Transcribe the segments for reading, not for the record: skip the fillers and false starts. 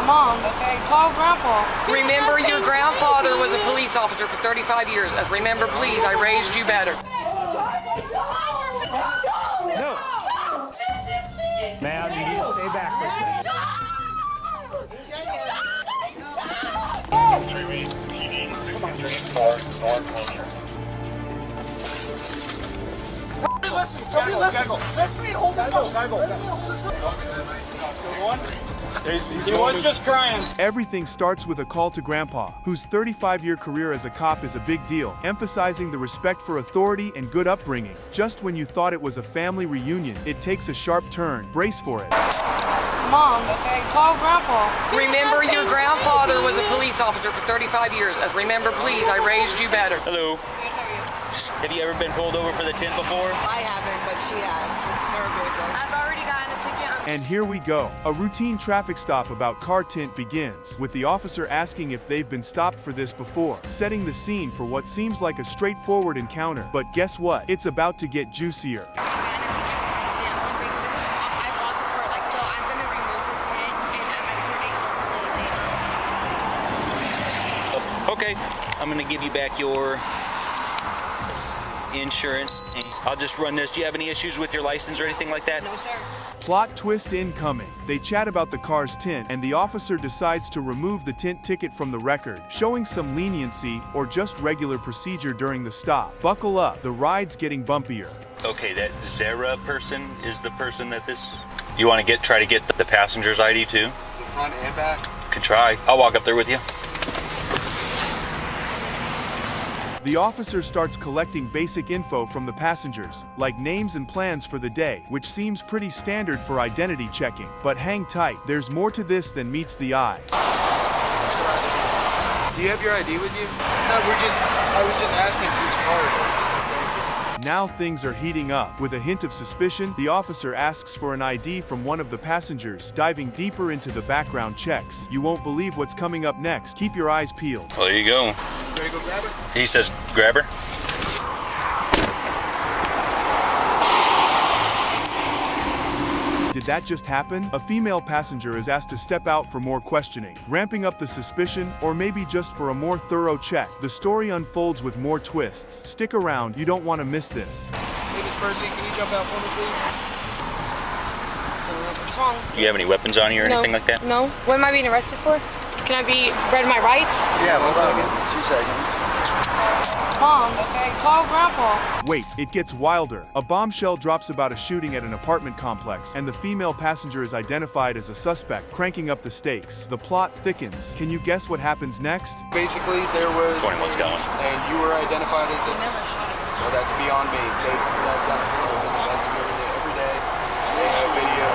Mom, okay, call Grandpa. Remember, your grandfather was a police officer for 35 years. Remember, please, I raised you better. No. Ma'am, you need to stay back for a second. He was just crying. Everything starts with a call to Grandpa, whose 35-year career as a cop is a big deal, emphasizing the respect for authority and good upbringing. Just when you thought it was a family reunion, it takes a sharp turn. Brace for it. Mom, okay, call Grandpa. Remember, your grandfather was a police officer for 35 years. Remember, please, I raised you better. Hello. Have you ever been pulled over for the tint before? I haven't, but she has. This is her vehicle. I've already gotten a ticket. And here we go. A routine traffic stop about car tint begins, with the officer asking if they've been stopped for this before, setting the scene for what seems like a straightforward encounter. But guess what? It's about to get juicier. Okay, I'm gonna give you back your insurance. I'll just run this. Do you have any issues with your license or anything like that? No, sir. Plot twist incoming. They chat about the car's tint, and the officer decides to remove the tint ticket from the record, showing some leniency or just regular procedure during the stop. Buckle up, the ride's getting bumpier. Okay, that Zara person is the person that this... You want to try to get the passenger's ID too? The front and back? Could try. I'll walk up there with you. The officer starts collecting basic info from the passengers, like names and plans for the day, which seems pretty standard for identity checking. But hang tight, there's more to this than meets the eye. Do you have your ID with you? No, I was just asking whose car it is. Now things are heating up. With a hint of suspicion, the officer asks for an ID from one of the passengers, diving deeper into the background checks. You won't believe what's coming up next. Keep your eyes peeled. Well, there you go. Ready to go grab her? He says, grab her. Did that just happen? A female passenger is asked to step out for more questioning, ramping up the suspicion, or maybe just for a more thorough check. The story unfolds with more twists. Stick around, you don't want to miss this. Hey, Miss Percy, can you jump out for me, please? What's wrong? Do you have any weapons on you or anything like that? No. What am I being arrested for? Can I be read my rights? Yeah, 2 seconds. Mom, okay, call Grandpa. Wait, it gets wilder. A bombshell drops about a shooting at an apartment complex, and the female passenger is identified as a suspect, cranking up the stakes. The plot thickens. Can you guess what happens next? Basically, there was... 21's gallons. And you were identified as the... Well, that's beyond me. They've done investigating it every day. They have video.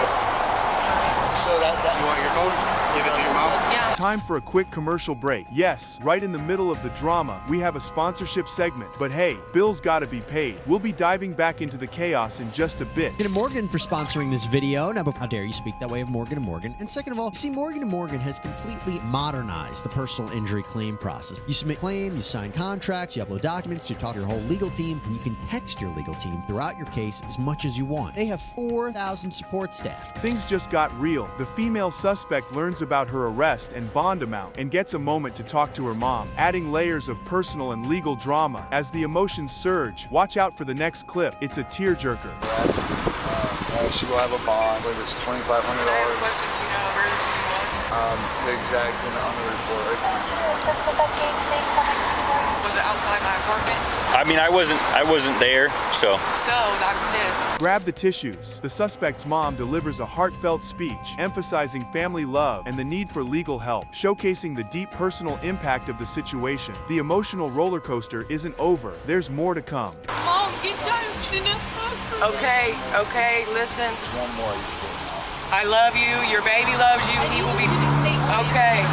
So you want your phone? Give it to your mom? Yeah. Time for a quick commercial break. Yes, right in the middle of the drama, we have a sponsorship segment. But hey, bills gotta be paid. We'll be diving back into the chaos in just a bit. Morgan & Morgan for sponsoring this video. Now, how dare you speak that way of Morgan & Morgan? And second of all, see, Morgan & Morgan has completely modernized the personal injury claim process. You submit a claim, you sign contracts, you upload documents, you talk to your whole legal team, and you can text your legal team throughout your case as much as you want. They have 4,000 support staff. Things just got real. The female suspect learns about her arrest and bond amount and gets a moment to talk to her mom, adding layers of personal and legal drama. As the emotions surge, watch out for the next clip. It's a tearjerker. She will have a bond. I believe it's $2,500. I have a question. Do you know where the shooting was? The exact on the report. Was it outside my apartment? I mean, I wasn't there, so. So, I'm pissed. Grab the tissues. The suspect's mom delivers a heartfelt speech, emphasizing family love and the need for legal help, showcasing the deep personal impact of the situation. The emotional roller coaster isn't over. There's more to come. Mom, get done. Okay, listen. There's one more. He's still I love you. Your baby loves you. He will be... Okay.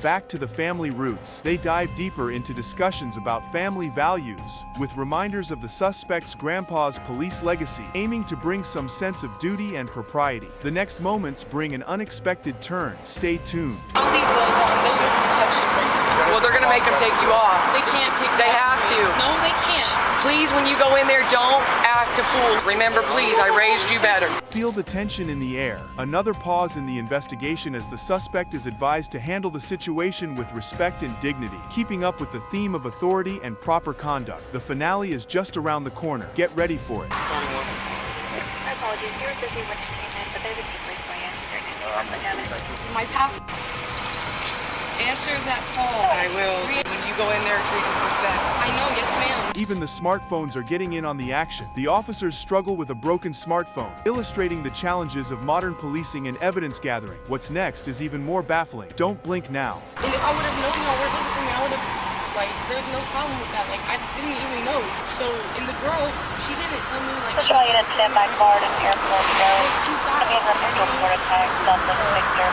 Back to the family roots. They dive deeper into discussions about family values, with reminders of the suspect's grandpa's police legacy, aiming to bring some sense of duty and propriety. The next moments bring an unexpected turn. Stay tuned. I'll leave those on. Those are protection bracelets. Well, they're gonna make them take you off. They can't take They that. have to. No, they can't. Please, when you go in there, don't act a fool. Remember, please, I raised you better. Feel the tension in the air. Another pause in the investigation as the suspect is advised to handle the situation with respect and dignity, keeping up with the theme of authority and proper conduct. The finale is just around the corner. Get ready for it. Apologies. You were busy when you came in, but there's a debrief for you. My passport. Answer that call. I will. When you go in there, treat them with respect. I know, yes ma'am. Even the smartphones are getting in on the action. The officers struggle with a broken smartphone, illustrating the challenges of modern policing and evidence gathering. What's next is even more baffling. Don't blink now. And if I would have known y'all were looking for me, I would have, like, there's no problem with that. Like, I didn't even know. So, and the girl, she didn't tell me, like, Push all units stand by guard and airport go. there's two sides. Report attack, Dublin, Victor,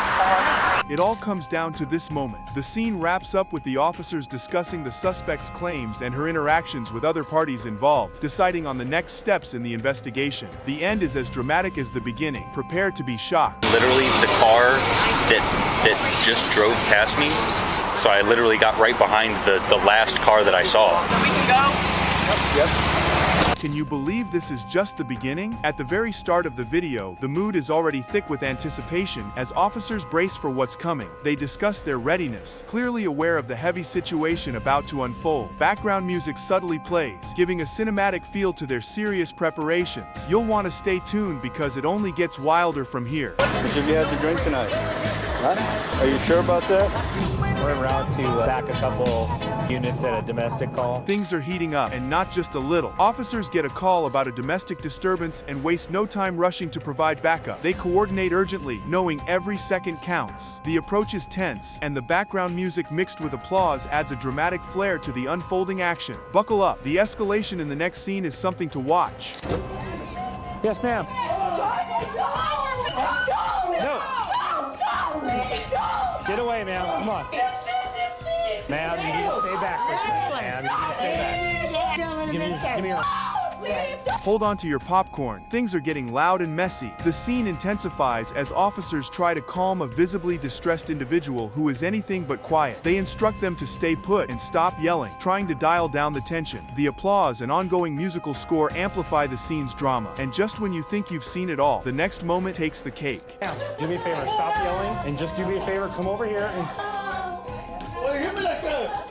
4. It all comes down to this moment. The scene wraps up with the officers discussing the suspect's claims and her interactions with other parties involved, deciding on the next steps in the investigation. The end is as dramatic as the beginning. Prepare to be shocked. Literally, the car that just drove past me. So I literally got right behind the last car that I saw. We can go. Yep. Can you believe this is just the beginning? At the very start of the video, the mood is already thick with anticipation as officers brace for what's coming. They discuss their readiness, clearly aware of the heavy situation about to unfold. Background music subtly plays, giving a cinematic feel to their serious preparations. You'll want to stay tuned because it only gets wilder from here. What have you had to drink tonight? Huh? Are you sure about that? We're en route to back a couple units at a domestic call. Things are heating up, and not just a little. Officers get a call about a domestic disturbance and waste no time rushing to provide backup. They coordinate urgently, knowing every second counts. The approach is tense, and the background music mixed with applause adds a dramatic flair to the unfolding action. Buckle up. The escalation in the next scene is something to watch. Yes, ma'am. No. Get away, ma'am. Come on. Ma'am, you need to stay back for a second. Ma'am, you need to stay back. Give me your... Hold on to your popcorn. Things are getting loud and messy. The scene intensifies as officers try to calm a visibly distressed individual who is anything but quiet. They instruct them to stay put and stop yelling, trying to dial down the tension. The applause and ongoing musical score amplify the scene's drama. And just when you think you've seen it all, the next moment takes the cake. Ma'am, do me a favor. Stop yelling and just do me a favor. Come over here and... Well, hear me like that.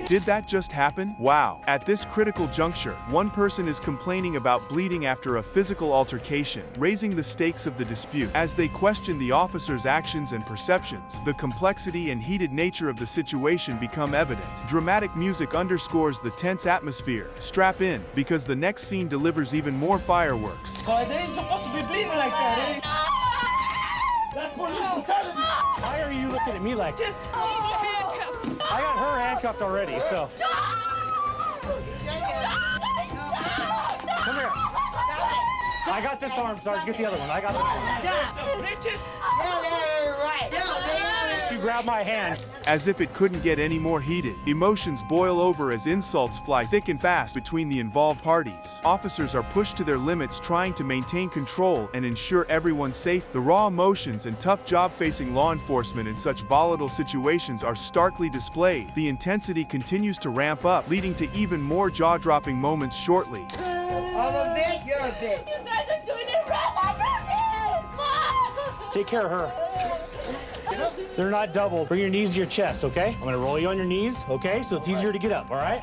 Did that just happen? Wow. At this critical juncture, one person is complaining about bleeding after a physical altercation, raising the stakes of the dispute. As they question the officer's actions and perceptions, the complexity and heated nature of the situation become evident. Dramatic music underscores the tense atmosphere. Strap in, because the next scene delivers even more fireworks. Oh, they ain't supposed to be bleeding like that, eh? That's police brutality. Why are you looking at me like this? I got her handcuffed already, so... Come here. I got this arm, Sarge. Get the other one. I got this one. You grab my hand. As if it couldn't get any more heated, emotions boil over as insults fly thick and fast between the involved parties. Officers are pushed to their limits trying to maintain control and ensure everyone's safe. The raw emotions and tough job facing law enforcement in such volatile situations are starkly displayed. The intensity continues to ramp up, leading to even more jaw-dropping moments shortly. I'm a bitch, you're a bitch. You guys are doing it right. Mom! Take care of her. They're not double. Bring your knees to your chest, okay? I'm gonna roll you on your knees, okay? So it's easier to get up, all right?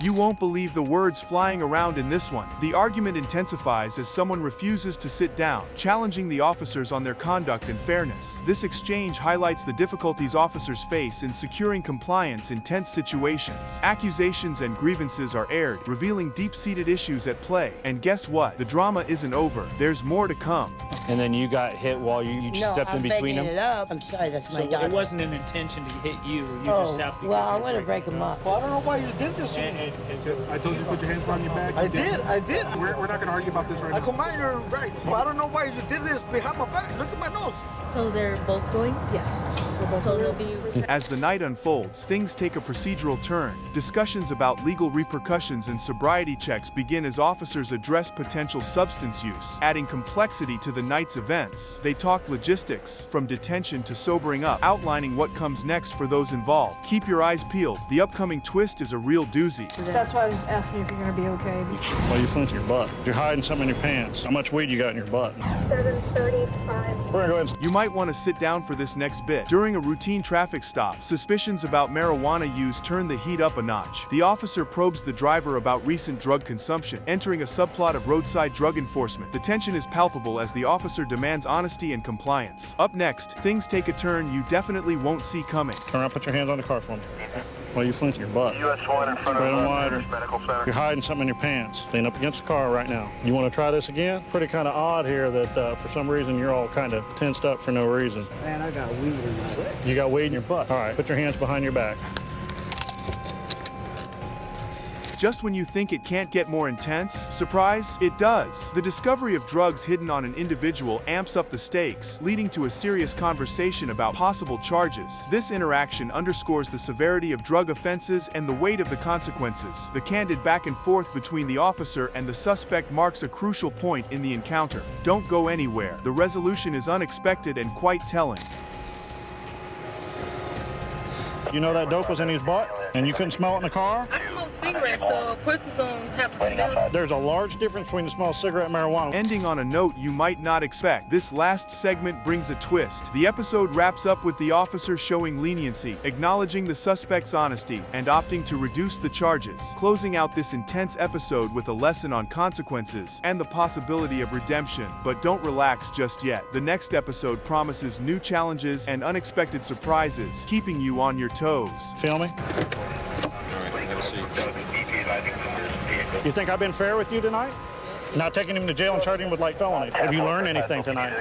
You won't believe the words flying around in this one. The argument intensifies as someone refuses to sit down, challenging the officers on their conduct and fairness. This exchange highlights the difficulties officers face in securing compliance in tense situations. Accusations and grievances are aired, revealing deep-seated issues at play. And guess what? The drama isn't over. There's more to come. And then you got hit while you just stepped in between them? it up. I'm sorry, that's my So daughter. it wasn't an intention to hit you, or you just happened to... Well, I want to break him up. Well, I don't know why you did this to me. I told you to put your hands on your back. I did. We're not going to argue about this right now. I command your rights. Well, I don't know why you did this behind my back. Look at my nose. So they're both going? Yes. So they'll be... As the night unfolds, things take a procedural turn. Discussions about legal repercussions and sobriety checks begin as officers address potential substance use, adding complexity to the night's events. They talk logistics, from detention to sobering up, outlining what comes next for those involved. Keep your eyes peeled. The upcoming twist is a real doozy. That's why I was asking if you're going to be okay. Well, you flinch your butt. You're hiding something in your pants. How much weed you got in your butt? 735. We're gonna go ahead and... You might want to sit down for this next bit. During a routine traffic stop, suspicions about marijuana use turn the heat up a notch. The officer probes the driver about recent drug consumption, entering a subplot of roadside drug enforcement. The tension is palpable as the officer demands honesty and compliance. Up next, things take a turn you definitely won't see coming. Turn around, put your hands on the car for me. Well, you flinching your butt. US 1 in front Spread them of wider. Medical Center. You're hiding something in your pants. Lean up against the car right now. You want to try this again? Pretty kind of odd here that for some reason you're all kind of tensed up for no reason. Man, I got weed in my butt. You got weed in your butt. All right, put your hands behind your back. Just when you think it can't get more intense, surprise, it does. The discovery of drugs hidden on an individual amps up the stakes, leading to a serious conversation about possible charges. This interaction underscores the severity of drug offenses and the weight of the consequences. The candid back and forth between the officer and the suspect marks a crucial point in the encounter. Don't go anywhere. The resolution is unexpected and quite telling. You know that dope was in his butt, and you couldn't smell it in the car? I smoke cigarettes, so of course it's going to have to smell. There's a large difference between the smell of cigarette and marijuana. Ending on a note you might not expect, this last segment brings a twist. The episode wraps up with the officer showing leniency, acknowledging the suspect's honesty, and opting to reduce the charges, closing out this intense episode with a lesson on consequences and the possibility of redemption. But don't relax just yet. The next episode promises new challenges and unexpected surprises, keeping you on your toes. Feel me? You think I've been fair with you tonight? Not taking him to jail and charging him with light felony. Have you learned anything tonight?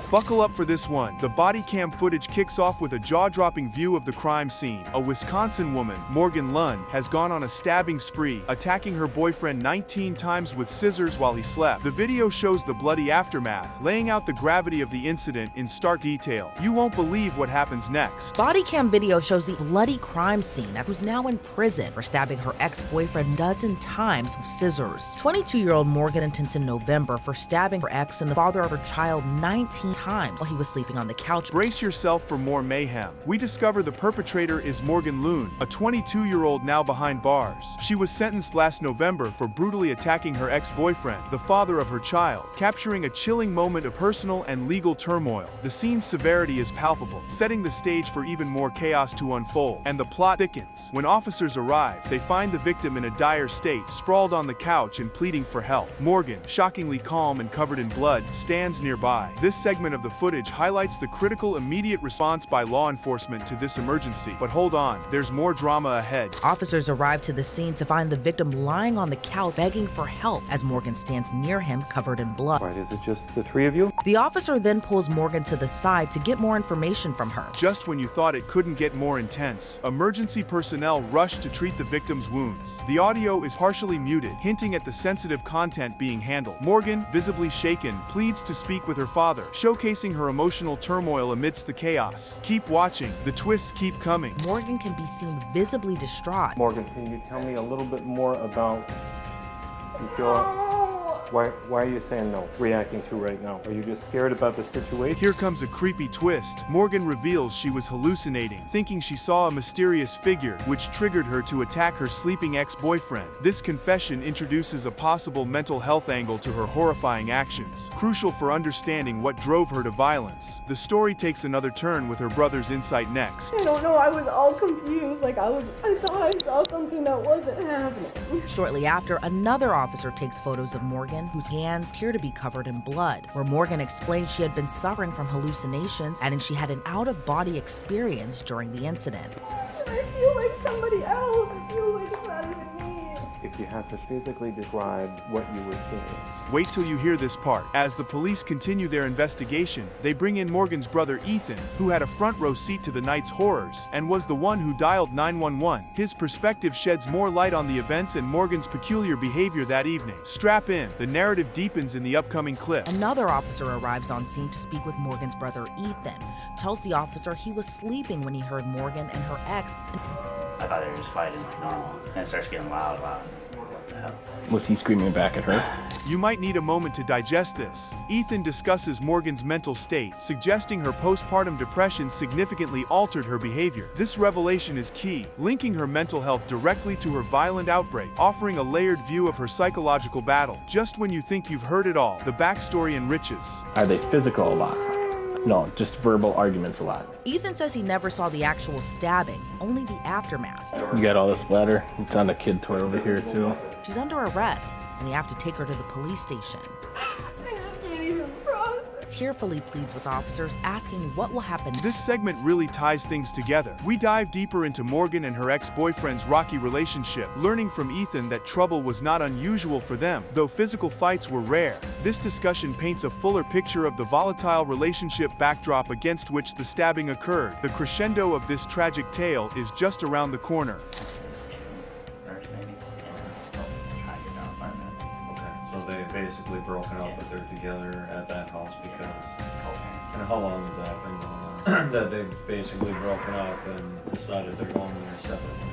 Buckle up for this one. The body cam footage kicks off with a jaw-dropping view of the crime scene. A Wisconsin woman, Morgan Lund, has gone on a stabbing spree, attacking her boyfriend 19 times with scissors while he slept. The video shows the bloody aftermath, laying out the gravity of the incident in stark detail. You won't believe what happens next. Body cam video shows the bloody crime scene that who's now in prison for stabbing her ex-boyfriend 12 times with scissors. 22-year-old Morgan intends in November for stabbing her ex and the father of her child 19 times while he was sleeping on the couch. Brace yourself for more mayhem. We discover the perpetrator is Morgan Lund, a 22-year-old now behind bars. She was sentenced last November for brutally attacking her ex-boyfriend, the father of her child, capturing a chilling moment of personal and legal turmoil. The scene's severity is palpable, setting the stage for even more chaos to unfold, and the plot thickens. When officers arrive, they find the victim in a dire state, sprawled on the couch and pleading for help. Morgan, shockingly calm and covered in blood, stands nearby. This segment of the footage highlights the critical immediate response by law enforcement to this emergency. But hold on, there's more drama ahead. Officers arrive to the scene to find the victim lying on the couch begging for help as Morgan stands near him covered in blood. Right, is it just the three of you? The officer then pulls Morgan to the side to get more information from her. Just when you thought it couldn't get more intense, emergency personnel rush to treat the victim's wounds. The audio is partially muted, hinting at the sensitive content being handled. Morgan, visibly shaken, pleads to speak with her father, showcasing her emotional turmoil amidst the chaos. Keep watching, the twists keep coming. Morgan can be seen visibly distraught. Morgan, can you tell me a little bit more about you feel why are you saying no, reacting to right now? Are you just scared about the situation? Here comes a creepy twist. Morgan reveals she was hallucinating, thinking she saw a mysterious figure, which triggered her to attack her sleeping ex-boyfriend. This confession introduces a possible mental health angle to her horrifying actions, crucial for understanding what drove her to violence. The story takes another turn with her brother's insight next. I don't know, I was all confused, like I thought I saw something that wasn't happening. Shortly after, another officer takes photos of Morgan, whose hands appear to be covered in blood, where Morgan explains she had been suffering from hallucinations, adding she had an out-of-body experience during the incident. I feel like somebody else. I feel like it's not even me. if you had to physically describe what you were seeing. Wait till you hear this part. As the police continue their investigation, they bring in Morgan's brother Ethan, who had a front row seat to the night's horrors, and was the one who dialed 911. His perspective sheds more light on the events and Morgan's peculiar behavior that evening. Strap in, the narrative deepens in the upcoming clip. Another officer arrives on scene to speak with Morgan's brother Ethan, tells the officer he was sleeping when he heard Morgan and her ex. I thought they were just fighting like normal, and it starts getting loud. What the hell? Was he screaming back at her? You might need a moment to digest this. Ethan discusses Morgan's mental state, suggesting her postpartum depression significantly altered her behavior. This revelation is key, linking her mental health directly to her violent outbreak, offering a layered view of her psychological battle. Just when you think you've heard it all, the backstory enriches. Are they physical a lot? No, just verbal arguments a lot. Ethan says he never saw the actual stabbing, only the aftermath. You got all this splatter? It's on a kid toy over here too. She's under arrest, and you have to take her to the police station. Tearfully pleads with officers, asking what will happen. This segment really ties things together. We dive deeper into Morgan and her ex-boyfriend's rocky relationship, learning from Ethan that trouble was not unusual for them, though physical fights were rare. This discussion paints a fuller picture of the volatile relationship backdrop against which the stabbing occurred. The crescendo of this tragic tale is just around the corner. So they basically broken up, but they're together at that house because. And how long has that been going on? That they've basically broken up and decided they're going their separate ways.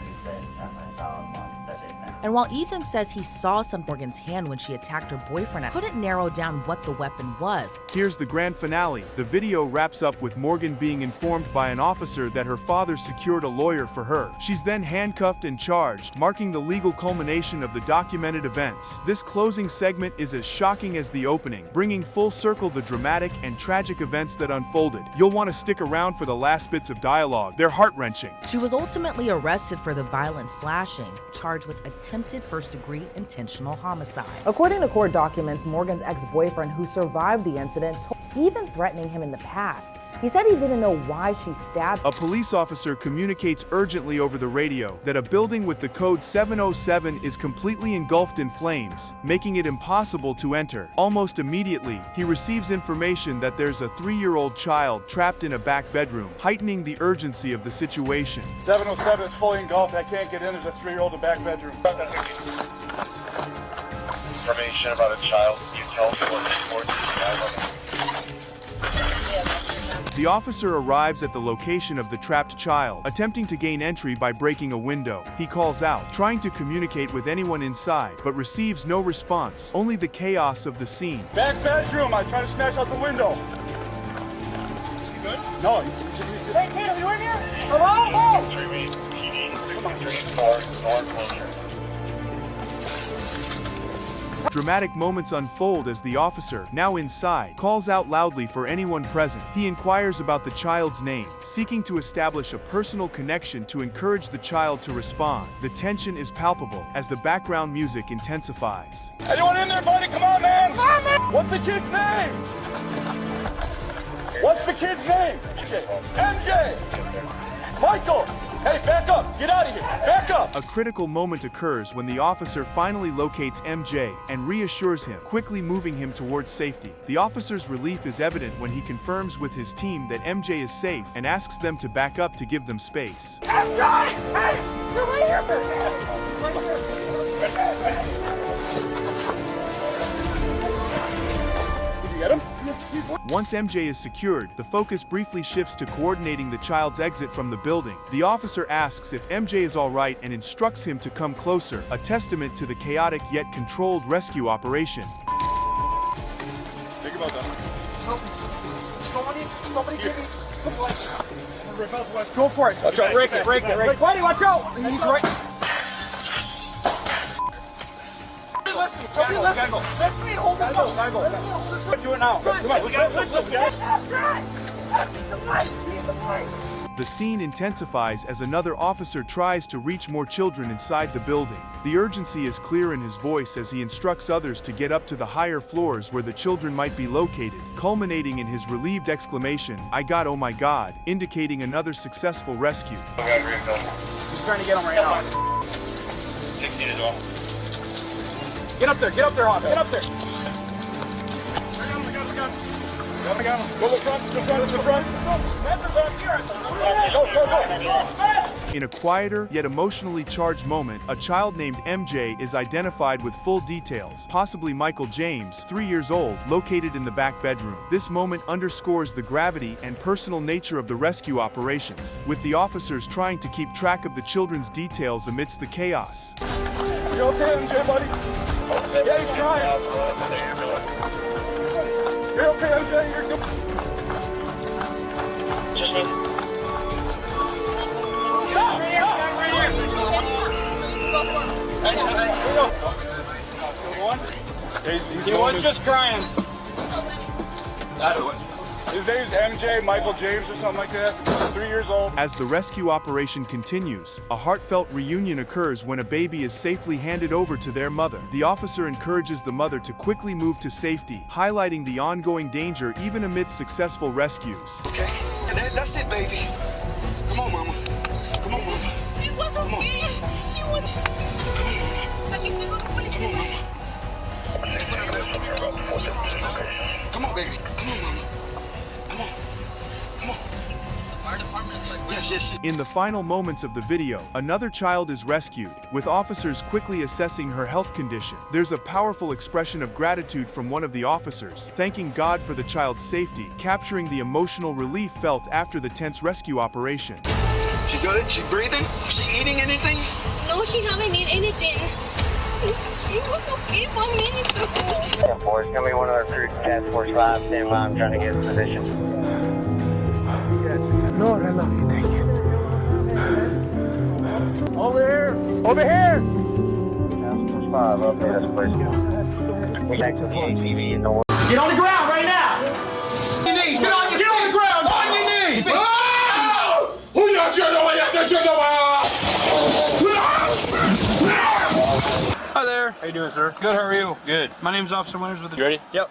And while Ethan says he saw some Morgan's hand when she attacked her boyfriend, I couldn't narrow down what the weapon was. Here's the grand finale. The video wraps up with Morgan being informed by an officer that her father secured a lawyer for her. She's then handcuffed and charged, marking the legal culmination of the documented events. This closing segment is as shocking as the opening, bringing full circle the dramatic and tragic events that unfolded. You'll want to stick around for the last bits of dialogue. They're heart-wrenching. She was ultimately arrested for the violent slashing, charged with attempted first-degree intentional homicide. According to court documents, Morgan's ex-boyfriend, who survived the incident, even threatening him in the past. He said he didn't know why she stabbed. A police officer communicates urgently over the radio that a building with the code 707 is completely engulfed in flames, making it impossible to enter. Almost immediately, he receives information that there's a 3-year-old child trapped in a back bedroom, heightening the urgency of the situation. 707 is fully engulfed. I can't get in. There's a 3-year-old in the back bedroom. Information about a child. You tell me what reports. The officer arrives at the location of the trapped child, attempting to gain entry by breaking a window. He calls out, trying to communicate with anyone inside, but receives no response, only the chaos of the scene. Back bedroom. I tried to smash out the window. You good? No. Hey, kid, are you in here? Hello? 3 PD 634 North Closure. Dramatic moments unfold as the officer, now inside, calls out loudly for anyone present. He inquires about the child's name, seeking to establish a personal connection to encourage the child to respond. The tension is palpable as the background music intensifies. Anyone in there, buddy? Come on, man! Come on, man! What's the kid's name? What's the kid's name? MJ! Michael! Hey, back up! Get out of here! Back up! A critical moment occurs when the officer finally locates MJ and reassures him, quickly moving him towards safety. The officer's relief is evident when he confirms with his team that MJ is safe and asks them to back up to give them space. MJ! Hey! You're right here, Did you get him? Once MJ is secured, the focus briefly shifts to coordinating the child's exit from the building. The officer asks if MJ is all right and instructs him to come closer, a testament to the chaotic yet controlled rescue operation. Think about that. Somebody give me some light. Go for it. Watch out. Break it. Buddy, watch out. He's right. Let's me hold it. Let's do it now. Come on. The scene intensifies as another officer tries to reach more children inside the building. The urgency is clear in his voice as he instructs others to get up to the higher floors where the children might be located, culminating in his relieved exclamation, "I got oh my God," indicating another successful rescue. He's trying to get him right now. 16 as well. Get up there, Hawk. Get up there. I got him. Go to the front. Go. In a quieter, yet emotionally charged moment, a child named MJ is identified with full details, possibly Michael James, 3 years old, located in the back bedroom. This moment underscores the gravity and personal nature of the rescue operations, with the officers trying to keep track of the children's details amidst the chaos. You okay, MJ, buddy? Yeah, he's crying. You're okay, MJ? You're good. Stop! He was just crying. His name's MJ, Michael James or something like that. 3 years old. As the rescue operation continues, a heartfelt reunion occurs when a baby is safely handed over to their mother. The officer encourages the mother to quickly move to safety, highlighting the ongoing danger even amidst successful rescues. Okay, and that's it, baby. Come on, mama. Come on, mama. She was okay. She was. At least we go to police. Come on, baby. Come on, mama. Yes. In the final moments of the video, another child is rescued, with officers quickly assessing her health condition. There's a powerful expression of gratitude from one of the officers, thanking God for the child's safety, capturing the emotional relief felt after the tense rescue operation. She good? She breathing? She eating anything? No, she haven't eaten anything. She was okay for a minute ago. Yeah, boys, come here, one of our crew, Task Force 5, stand by, I'm trying to get in position. Lord, I love you. Thank you. Over here. Over here. Task Force 5, up there, please. We back to the ATV in the way. Get on the ground right now. Your knees. Get on the ground. On your knees. Hi there. How you doing, sir? Good. How are you? Good. My name's Officer Winters with the. You ready? Yep.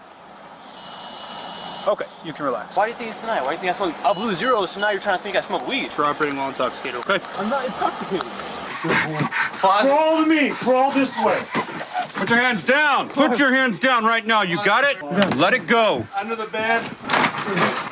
Okay, you can relax. Why do you think it's tonight? Why do you think I smoke? I blew zeros, so now you're trying to think I smoke weed. For operating while intoxicated, okay? I'm not intoxicated. Crawl to me. Crawl this way. Put your hands down. Put your hands down right now. You got it? Let it go. Under the bed.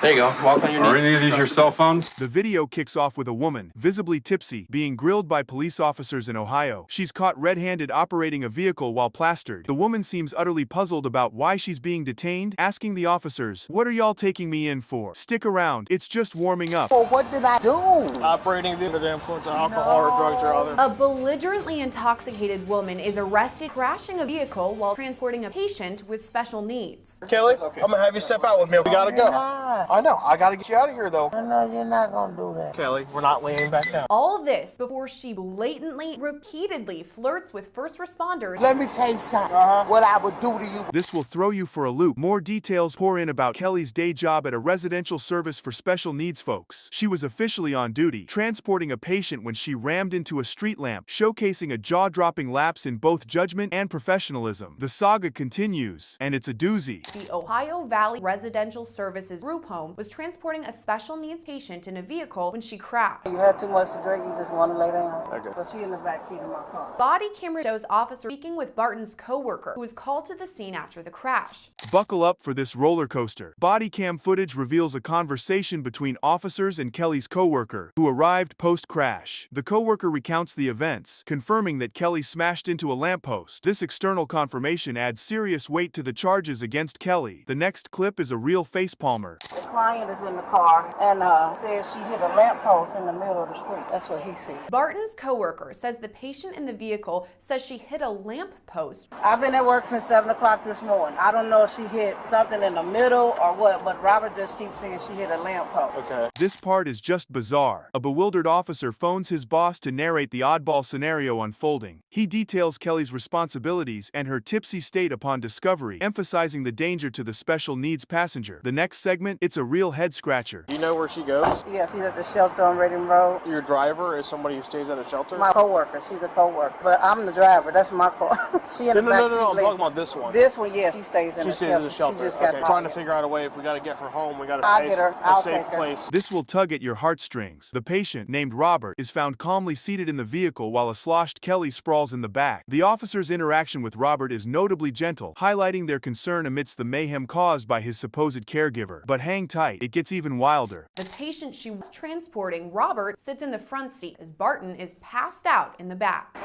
There you go. Walk on your knees. Are any of these your cell phones? The video kicks off with a woman, visibly tipsy, being grilled by police officers in Ohio. She's caught red-handed operating a vehicle while plastered. The woman seems utterly puzzled about why she's being detained, asking the officers, "What are y'all taking me in for? Stick around, it's just warming up." Well, what did I do? Operating under the influence of alcohol or drugs or other. A belligerently intoxicated woman is arrested crashing a vehicle while transporting a patient with special needs. Kelly, I'm gonna have you step out with me. We gotta go. I know. I gotta get you out of here, though. No, you're not gonna do that. Kelly, we're not laying back down. All this before she blatantly, repeatedly flirts with first responders. Let me tell you something. What I would do to you. This will throw you for a loop. More details pour in about Kelly's day job at a residential service for special needs folks. She was officially on duty, transporting a patient when she rammed into a street lamp, showcasing a jaw-dropping lapse in both judgment and professionalism. The saga continues, and it's a doozy. The Ohio Valley Residential Services group home was transporting a special needs patient in a vehicle when she crashed. You had too much to drink, you just want to lay down. Okay. But she in the back seat of my car. Body camera shows officer speaking with Barton's co-worker, who was called to the scene after the crash. Buckle up for this roller coaster. Body cam footage reveals a conversation between officers and Kelly's co-worker, who arrived post-crash. The co-worker recounts the events, confirming that Kelly smashed into a lamppost. This external confirmation adds serious weight to the charges against Kelly. The next clip is a real facepalmer. The client is in the car and says she hit a lamppost in the middle of the street. That's what he said. Barton's co-worker says the patient in the vehicle says she hit a lamppost. I've been at work since 7 o'clock this morning. I don't know if she hit something in the middle or what, but Robert just keeps saying she hit a lamppost. Okay. This part is just bizarre. A bewildered officer phones his boss to narrate the oddball scenario unfolding. He details Kelly's responsibilities and her tipsy state upon discovery, emphasizing the danger to the special needs passenger. The next segment segment, it's a real head-scratcher. Do you know where she goes? Yeah, she's at the shelter on Reading Road. Your driver is somebody who stays at a shelter? My co-worker. She's a co-worker. But I'm the driver. That's my car. She in the back seat. I'm talking about this one. This one, yeah, she stays in the shelter. She just got trying to figure out a way if we got to get her home. We got to I'll get her. I'll safe take her. place. This will tug at your heartstrings. The patient, named Robert, is found calmly seated in the vehicle while a sloshed Kelly sprawls in the back. The officer's interaction with Robert is notably gentle, highlighting their concern amidst the mayhem caused by his supposed caregiver. But hang tight, it gets even wilder. The patient she was transporting, Robert, sits in the front seat as Barton is passed out in the back.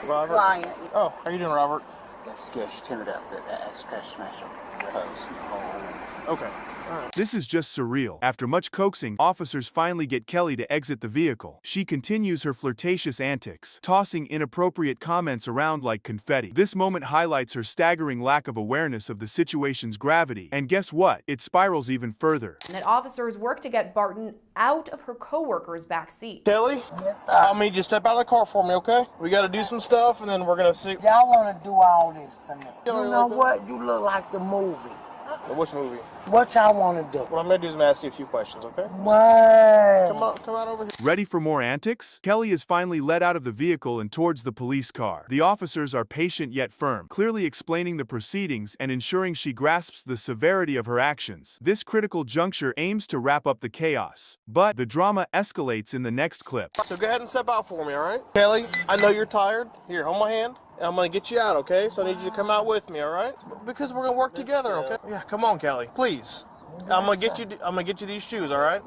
Robert. Client. Oh, how you doing, Robert? Got scared. She turned it up. That scratch smash on the hose. Okay. This is just surreal. After much coaxing, officers finally get Kelly to exit the vehicle. She continues her flirtatious antics, tossing inappropriate comments around like confetti. This moment highlights her staggering lack of awareness of the situation's gravity. And guess what? It spirals even further. And that officers work to get Barton out of her co-worker's back seat. Kelly? Yes, sir. I need you to step out of the car for me, okay? We got to do some stuff, and then we're going to see. Y'all want to do all this to me. You Yeah, know like what? You look like the movie. Which movie? What y'all want to do? What I'm going to do is ask you a few questions, okay? What? Come on over here. Ready for more antics? Kelly is finally led out of the vehicle and towards the police car. The officers are patient yet firm, clearly explaining the proceedings and ensuring she grasps the severity of her actions. This critical juncture aims to wrap up the chaos, but the drama escalates in the next clip. So go ahead and step out for me, all right? Kelly, I know you're tired. Here, hold my hand. I'm going to get you out, okay? So I need you to come out with me, all right? Because we're going to work together, okay? Yeah, come on, Kelly, please. I'm going to get you these shoes, all right?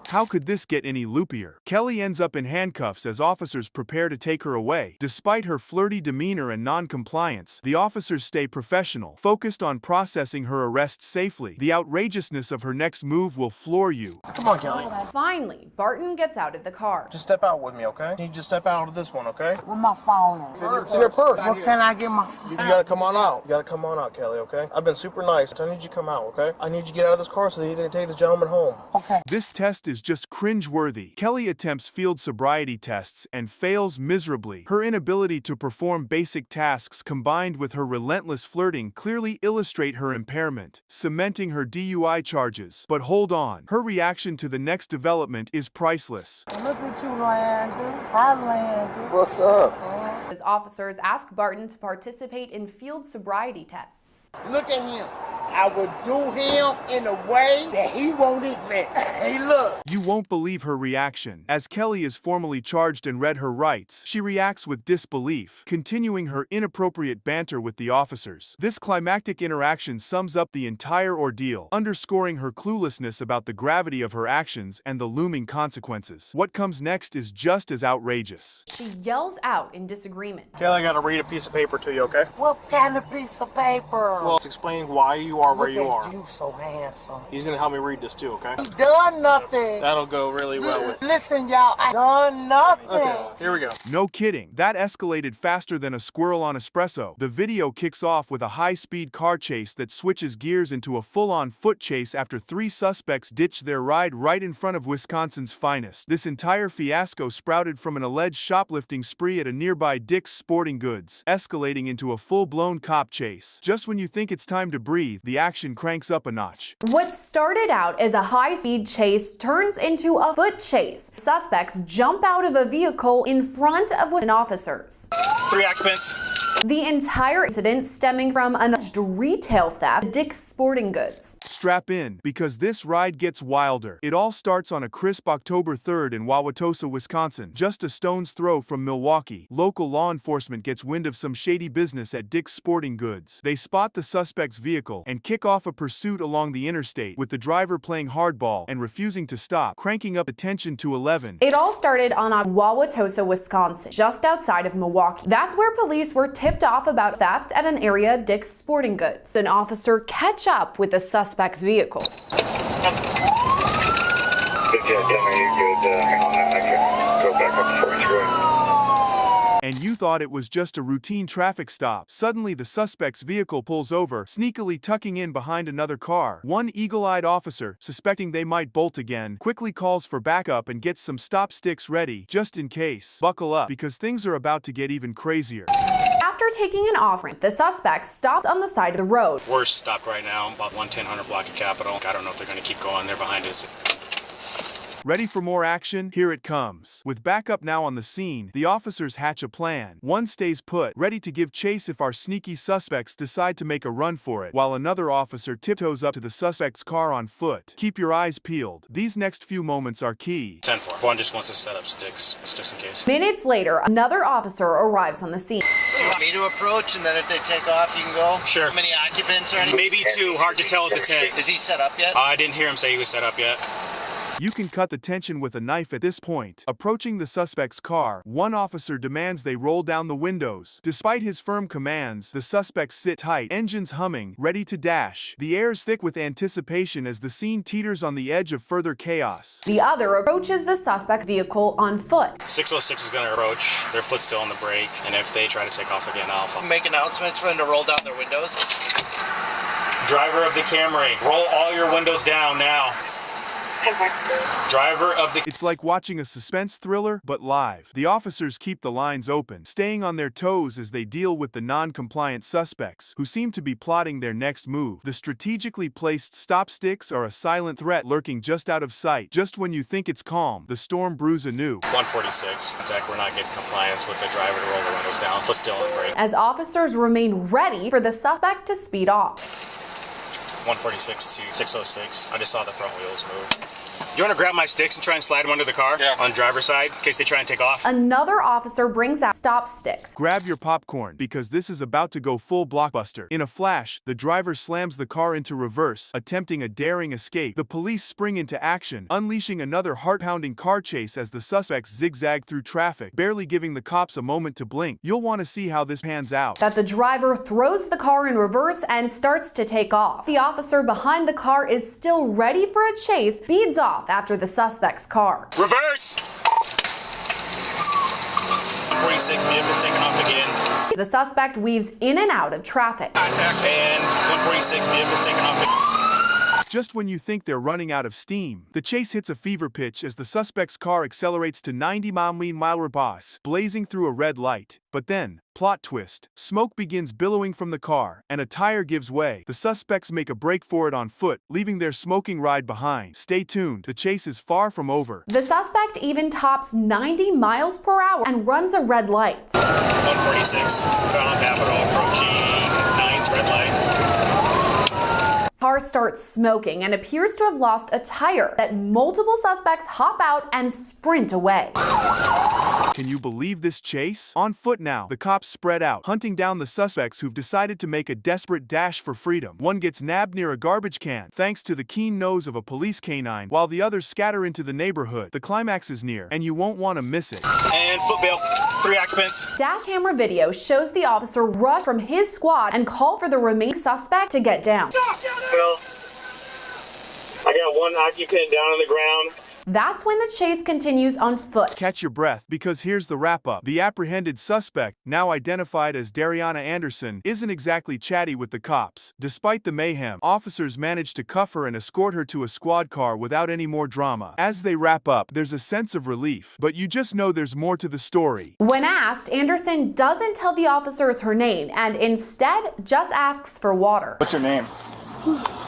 How could this get any loopier? Kelly ends up in handcuffs as officers prepare to take her away. Despite her flirty demeanor and non-compliance, the officers stay professional, focused on processing her arrest safely. The outrageousness of her next move will floor you. Come on, Kelly. Finally, Barton gets out of the car. Just step out with me, okay? You just step out of this one, okay? Where my phone is? It's in your purse. Where can I get my phone? You gotta come on out. You gotta come on out, Kelly, okay? I've been super nice. I need you to come out, okay? I need you to get out of this car so that you can take this gentleman home. Okay. This test is just cringeworthy. Kelly attempts field sobriety tests and fails miserably. Her inability to perform basic tasks combined with her relentless flirting clearly illustrate her impairment, cementing her DUI charges. But hold on, her reaction to the next development is priceless. Look at you, Landon. Hi, Landon. What's up? As officers ask Barton to participate in field sobriety tests. Look at him. I would do him in a way that he won't admit. Hey, look. You won't believe her reaction. As Kelly is formally charged and read her rights, she reacts with disbelief, continuing her inappropriate banter with the officers. This climactic interaction sums up the entire ordeal, underscoring her cluelessness about the gravity of her actions and the looming consequences. What comes next is just as outrageous. She yells out in disagreement. Kelly, I gotta read a piece of paper to you, okay? What kind of piece of paper? Well, it's explaining why you are where you Look are. at you so handsome. He's gonna help me read this too, okay? He done nothing. That'll go really well with. Listen, y'all, I done nothing. Okay, here we go. No kidding, that escalated faster than a squirrel on espresso. The video kicks off with a high-speed car chase that switches gears into a full-on foot chase after 3 suspects ditched their ride right in front of Wisconsin's finest. This entire fiasco sprouted from an alleged shoplifting spree at a nearby Dick's Sporting Goods, escalating into a full-blown cop chase. Just when you think it's time to breathe, the action cranks up a notch. What started out as a high-speed chase turns into a foot chase. Suspects jump out of a vehicle in front of officers. 3 occupants. The entire incident stemming from an alleged retail theft at Dick's Sporting Goods. Strap in, because this ride gets wilder. It all starts on a crisp October 3rd in Wauwatosa, Wisconsin, just a stone's throw from Milwaukee. Local law enforcement gets wind of some shady business at Dick's Sporting Goods. They spot the suspect's vehicle and kick off a pursuit along the interstate, with the driver playing hardball and refusing to stop, cranking up the tension to 11. It all started on Wauwatosa, Wisconsin, just outside of Milwaukee. That's where police were tipped off about theft at an area Dick's Sporting Goods. An officer catch up with the suspect's vehicle. Good job, Denver. You're good. Hang on, I can go back up before it's going. And you thought it was just a routine traffic stop. Suddenly the suspect's vehicle pulls over, sneakily tucking in behind another car. One eagle-eyed officer, suspecting they might bolt again, quickly calls for backup and gets some stop sticks ready, just in case. Buckle up, because things are about to get even crazier. After taking an off-ramp, the suspect stops on the side of the road. We're stopped right now, about 110 block of Capitol. I don't know if they're going to keep going. They're behind us. Ready for more action? Here it comes. With backup now on the scene, the officers hatch a plan. One stays put, ready to give chase if our sneaky suspects decide to make a run for it, while another officer tiptoes up to the suspect's car on foot. Keep your eyes peeled. These next few moments are key. 10-4. One just wants to set up sticks, just in case. Minutes later, another officer arrives on the scene. Do you want me to approach, and then if they take off, you can go? Sure. How many occupants or anything? Maybe 2. Hard to tell at the tank. Is he set up yet? I didn't hear him say he was set up yet. You can cut the tension with a knife at this point. Approaching the suspect's car, one officer demands they roll down the windows. Despite his firm commands, the suspects sit tight, engines humming, ready to dash. The air's thick with anticipation as the scene teeters on the edge of further chaos. The other approaches the suspect vehicle on foot. 606 is going to approach. Their foot's still on the brake, and if they try to take off again, I'll make announcements for them to roll down their windows. Driver of the Camry, roll all your windows down now. Driver of the... It's like watching a suspense thriller, but live. The officers keep the lines open, staying on their toes as they deal with the non-compliant suspects, who seem to be plotting their next move. The strategically placed stop sticks are a silent threat lurking just out of sight. Just when you think it's calm, the storm brews anew. 146. Zach, we're not getting compliance with the driver to roll the windows down. Foot still on the brake. As officers remain ready for the suspect to speed off. 146 to 606. I just saw the front wheels move. You want to grab my sticks and try and slide them under the car? Yeah. On driver's side, in case they try and take off? Another officer brings out stop sticks. Grab your popcorn, because this is about to go full blockbuster. In a flash, the driver slams the car into reverse, attempting a daring escape. The police spring into action, unleashing another heart-pounding car chase as the suspects zigzag through traffic, barely giving the cops a moment to blink. You'll want to see how this pans out. That the driver throws the car in reverse and starts to take off. The officer behind the car is still ready for a chase, speeds off after the suspect's car. Reverse! 146 vehicle's taking off again. The suspect weaves in and out of traffic. And 146 vehicle's taking off again. Just when you think they're running out of steam, the chase hits a fever pitch as the suspect's car accelerates to 90-mile-per-hour, blazing through a red light. But then, plot twist, smoke begins billowing from the car, and a tire gives way. The suspects make a break for it on foot, leaving their smoking ride behind. Stay tuned, the chase is far from over. The suspect even tops 90 miles per hour and runs a red light. 146, Crown Capital approaching 9th red light. Car starts smoking and appears to have lost a tire. That multiple suspects hop out and sprint away. Can you believe this chase? On foot now, the cops spread out, hunting down the suspects who've decided to make a desperate dash for freedom. One gets nabbed near a garbage can, thanks to the keen nose of a police canine, while the others scatter into the neighborhood. The climax is near, and you won't want to miss it. And foot bail, 3 occupants. Dash camera video shows the officer rush from his squad and call for the remaining suspect to get down. Well, I got one occupant down on the ground. That's when the chase continues on foot. Catch your breath, because here's the wrap-up. The apprehended suspect, now identified as Dariana Anderson, isn't exactly chatty with the cops. Despite the mayhem, officers manage to cuff her and escort her to a squad car without any more drama. As they wrap up, there's a sense of relief, but you just know there's more to the story. When asked, Anderson doesn't tell the officers her name and instead just asks for water. What's your name?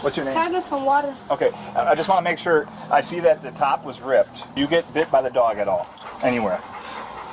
What's your name? Can I get some water? Okay, I just want to make sure. I see that the top was ripped. You get bit by the dog at all? Anywhere?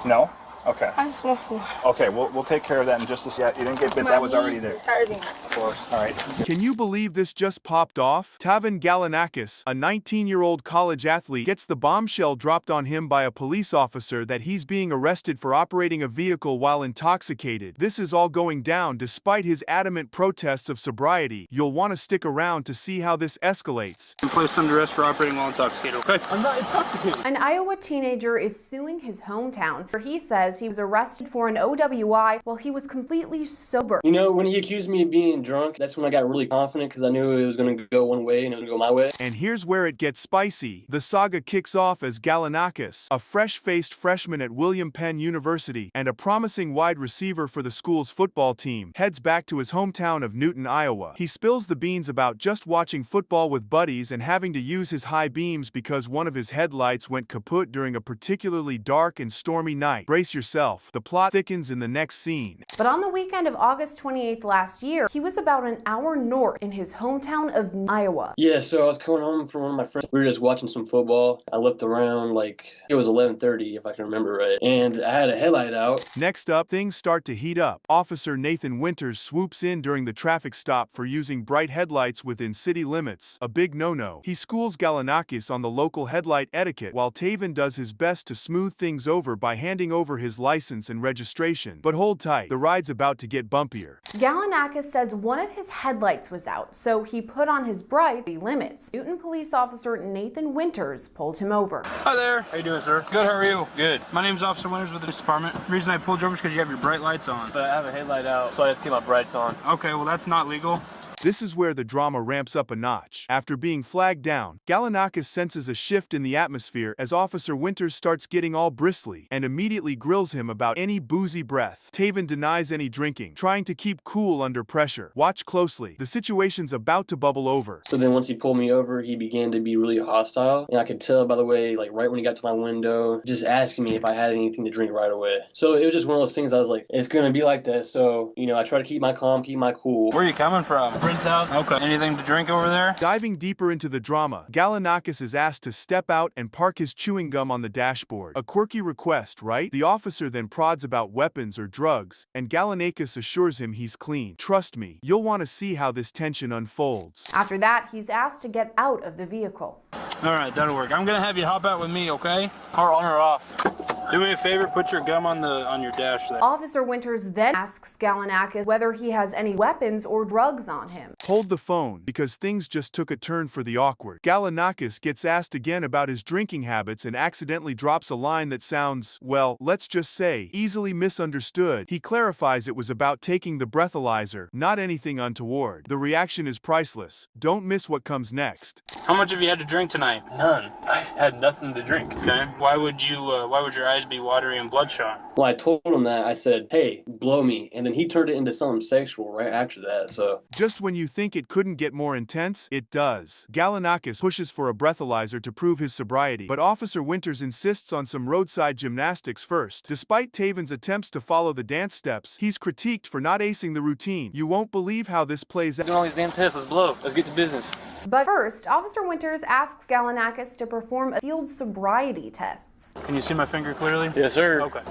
No? Okay. I just want some. Okay, we'll take care of that in just a second. You didn't get bit. That was already there. My knees is hurting. Of course. All right. Can you believe this just popped off? Tavan Galanakis, a 19-year-old college athlete, gets the bombshell dropped on him by a police officer that he's being arrested for operating a vehicle while intoxicated. This is all going down despite his adamant protests of sobriety. You'll want to stick around to see how this escalates. I'm placed under arrest for operating while intoxicated, okay? I'm not intoxicated. An Iowa teenager is suing his hometown, where he says he was arrested for an OWI while he was completely sober. You know, when he accused me of being drunk, that's when I got really confident because I knew it was going to go one way and it was going to go my way. And here's where it gets spicy. The saga kicks off as Galanakis, a fresh-faced freshman at William Penn University and a promising wide receiver for the school's football team, heads back to his hometown of Newton, Iowa. He spills the beans about just watching football with buddies and having to use his high beams because one of his headlights went kaput during a particularly dark and stormy night. Brace yourself, the plot thickens in the next scene. But on the weekend of August 28th last year, he was about an hour north in his hometown of Iowa. Yeah, so I was coming home from one of my friends. We were just watching some football. I looked around like it was 11:30 if I can remember right. And I had a headlight out. Next up, things start to heat up. Officer Nathan Winters swoops in during the traffic stop for using bright headlights within city limits, a big no-no. He schools Galanakis on the local headlight etiquette while Taven does his best to smooth things over by handing over his license and registration. But hold tight, the ride's about to get bumpier. Galanakis says one of his headlights was out, so he put on his bright limits. Newton police officer Nathan Winters pulled him over. Hi there. How you doing, sir? Good, how are you? Good. My name's Officer Winters with the police department. The reason I pulled you over is because you have your bright lights on. But I have a headlight out, so I just keep my brights on. Okay, well that's not legal. This is where the drama ramps up a notch. After being flagged down, Galanakis senses a shift in the atmosphere as Officer Winters starts getting all bristly and immediately grills him about any boozy breath. Taven denies any drinking, trying to keep cool under pressure. Watch closely. The situation's about to bubble over. So then once he pulled me over, he began to be really hostile. And I could tell by the way, like right when he got to my window, just asking me if I had anything to drink right away. So it was just one of those things I was like, it's gonna be like that. So, you know, I try to keep my calm, keep my cool. Where are you coming from? Out. Okay. Anything to drink over there? Diving deeper into the drama, Galanakis is asked to step out and park his chewing gum on the dashboard. A quirky request, right? The officer then prods about weapons or drugs, and Galanakis assures him he's clean. Trust me, you'll want to see how this tension unfolds. After that, he's asked to get out of the vehicle. All right, that'll work. I'm gonna have you hop out with me, okay? Or on or off. Do me a favor, put your gum on your dash there. Officer Winters then asks Galanakis whether he has any weapons or drugs on him. Hold the phone, because things just took a turn for the awkward. Galanakis gets asked again about his drinking habits and accidentally drops a line that sounds, well, let's just say, easily misunderstood. He clarifies it was about taking the breathalyzer, not anything untoward. The reaction is priceless. Don't miss what comes next. How much have you had to drink tonight? None. I had nothing to drink. Okay. Why would your eyes be watery and bloodshot? Well, I told him that. I said, hey, blow me. And then he turned it into something sexual right after that, so. Just when you think it couldn't get more intense, it does. Galanakis pushes for a breathalyzer to prove his sobriety, but Officer Winters insists on some roadside gymnastics first. Despite Taven's attempts to follow the dance steps, he's critiqued for not acing the routine. You won't believe how this plays out. Doing all these damn tests, let's blow. Let's get to business. But first, Officer Winters asks Galanakis to perform a field sobriety tests. Can you see my finger clearly? Yes, sir. Okay.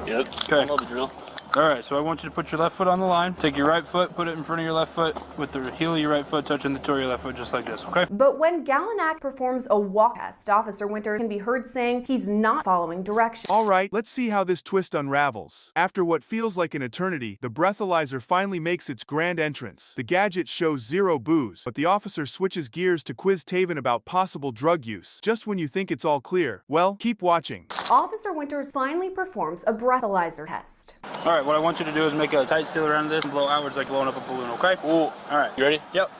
Yep. Okay. I know the drill. All right, so I want you to put your left foot on the line. Take your right foot, put it in front of your left foot, with the heel of your right foot touching the toe of your left foot, just like this, okay? But when Galanakis performs a walk test, Officer Winters can be heard saying he's not following directions. All right, let's see how this twist unravels. After what feels like an eternity, the breathalyzer finally makes its grand entrance. The gadget shows 0 booze, but the officer switches gears to quiz Taven about possible drug use. Just when you think it's all clear, well, keep watching. Officer Winters finally performs a breathalyzer test. All right, what I want you to do is make a tight seal around this and blow outwards like blowing up a balloon, okay? Cool. All right. You ready? Yep.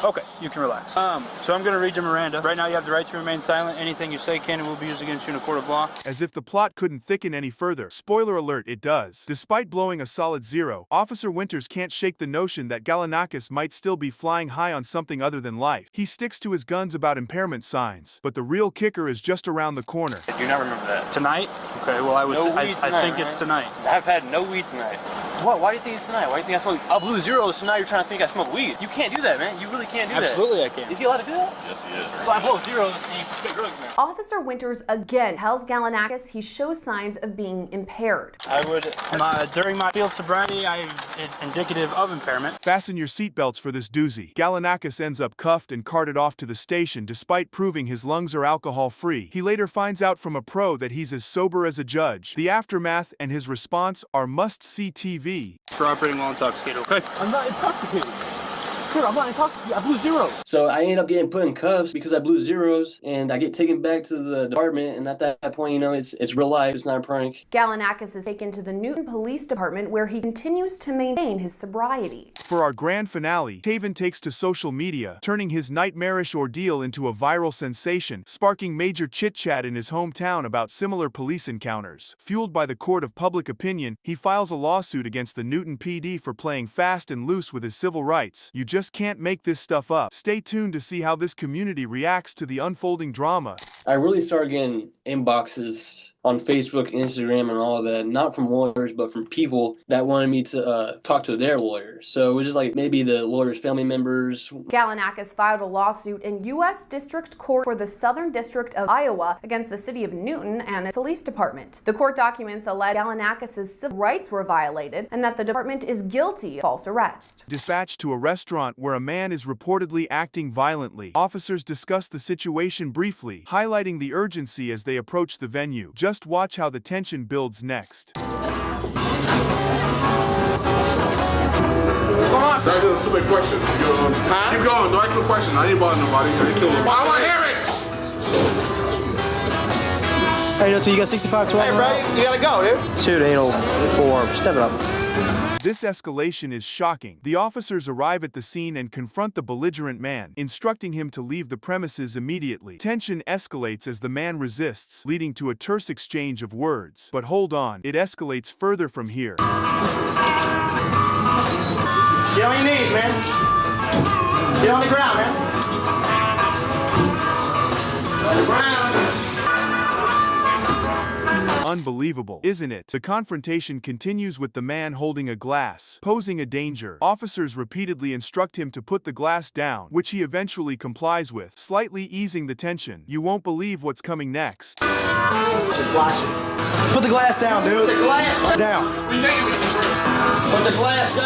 Okay, you can relax. So I'm going to read you Miranda. Right now you have the right to remain silent. Anything you say can and will be used against you in a court of law. As if the plot couldn't thicken any further. Spoiler alert, it does. Despite blowing a solid 0, Officer Winters can't shake the notion that Galanakis might still be flying high on something other than life. He sticks to his guns about impairment signs, but the real kicker is just around the corner. I do not remember that. Tonight? Okay, well I think it's tonight. I've had no weed tonight. What? Why do you think it's tonight? Why do you think I smoke? I blew 0, so now you're trying to think I smoke weed. You can't do that, man. You really can't do that. Absolutely I can. Is he allowed to do that? Yes, he is. So I blow 0 and you suspect drugs now. Officer Winters again tells Galanakis he shows signs of being impaired. I would, during my field sobriety, it's indicative of impairment. Fasten your seatbelts for this doozy. Galanakis ends up cuffed and carted off to the station despite proving his lungs are alcohol-free. He later finds out from a pro that he's as sober as a judge. The aftermath and his response are must-see TV. For operating while intoxicated, okay? I'm not intoxicated. Sir, I'm not intoxicated. I blew 0. So I ended up getting put in cuffs because I blew 0s, and I get taken back to the department, and at that point, you know, it's real life. It's not a prank. Galanakis is taken to the Newton Police Department where he continues to maintain his sobriety. For our grand finale, Taven takes to social media, turning his nightmarish ordeal into a viral sensation, sparking major chit-chat in his hometown about similar police encounters. Fueled by the court of public opinion, he files a lawsuit against the Newton PD for playing fast and loose with his civil rights. You just can't make this stuff up. Stay tuned to see how this community reacts to the unfolding drama. I really started getting inboxes on Facebook, Instagram, and all of that, not from lawyers, but from people that wanted me to talk to their lawyers. So it was just like maybe the lawyer's family members. Galanakis filed a lawsuit in U.S. District Court for the Southern District of Iowa against the city of Newton and the police department. The court documents allege Galanakis' civil rights were violated and that the department is guilty of false arrest. Dispatched to a restaurant where a man is reportedly acting violently, officers discuss the situation briefly, highlighting the urgency as they approach the venue. Just watch how the tension builds next. Come on. That is a stupid question. Keep going. No actual question. I ain't bothering nobody. I ain't killing nobody. I want to hear it. Hey, you got 65-12. Hey, bro, you gotta go, dude. Shoot, ain't no form. Step it up. This escalation is shocking. The officers arrive at the scene and confront the belligerent man, instructing him to leave the premises immediately. Tension escalates as the man resists, leading to a terse exchange of words. But hold on, it escalates further from here. Get on your knees, man. Get on the ground, man. On the ground. Unbelievable, isn't it? The confrontation continues with the man holding a glass, posing a danger. Officers repeatedly instruct him to put the glass down, which he eventually complies with, slightly easing the tension. You won't believe what's coming next. Put the glass down, dude. Put the glass down. Put the glass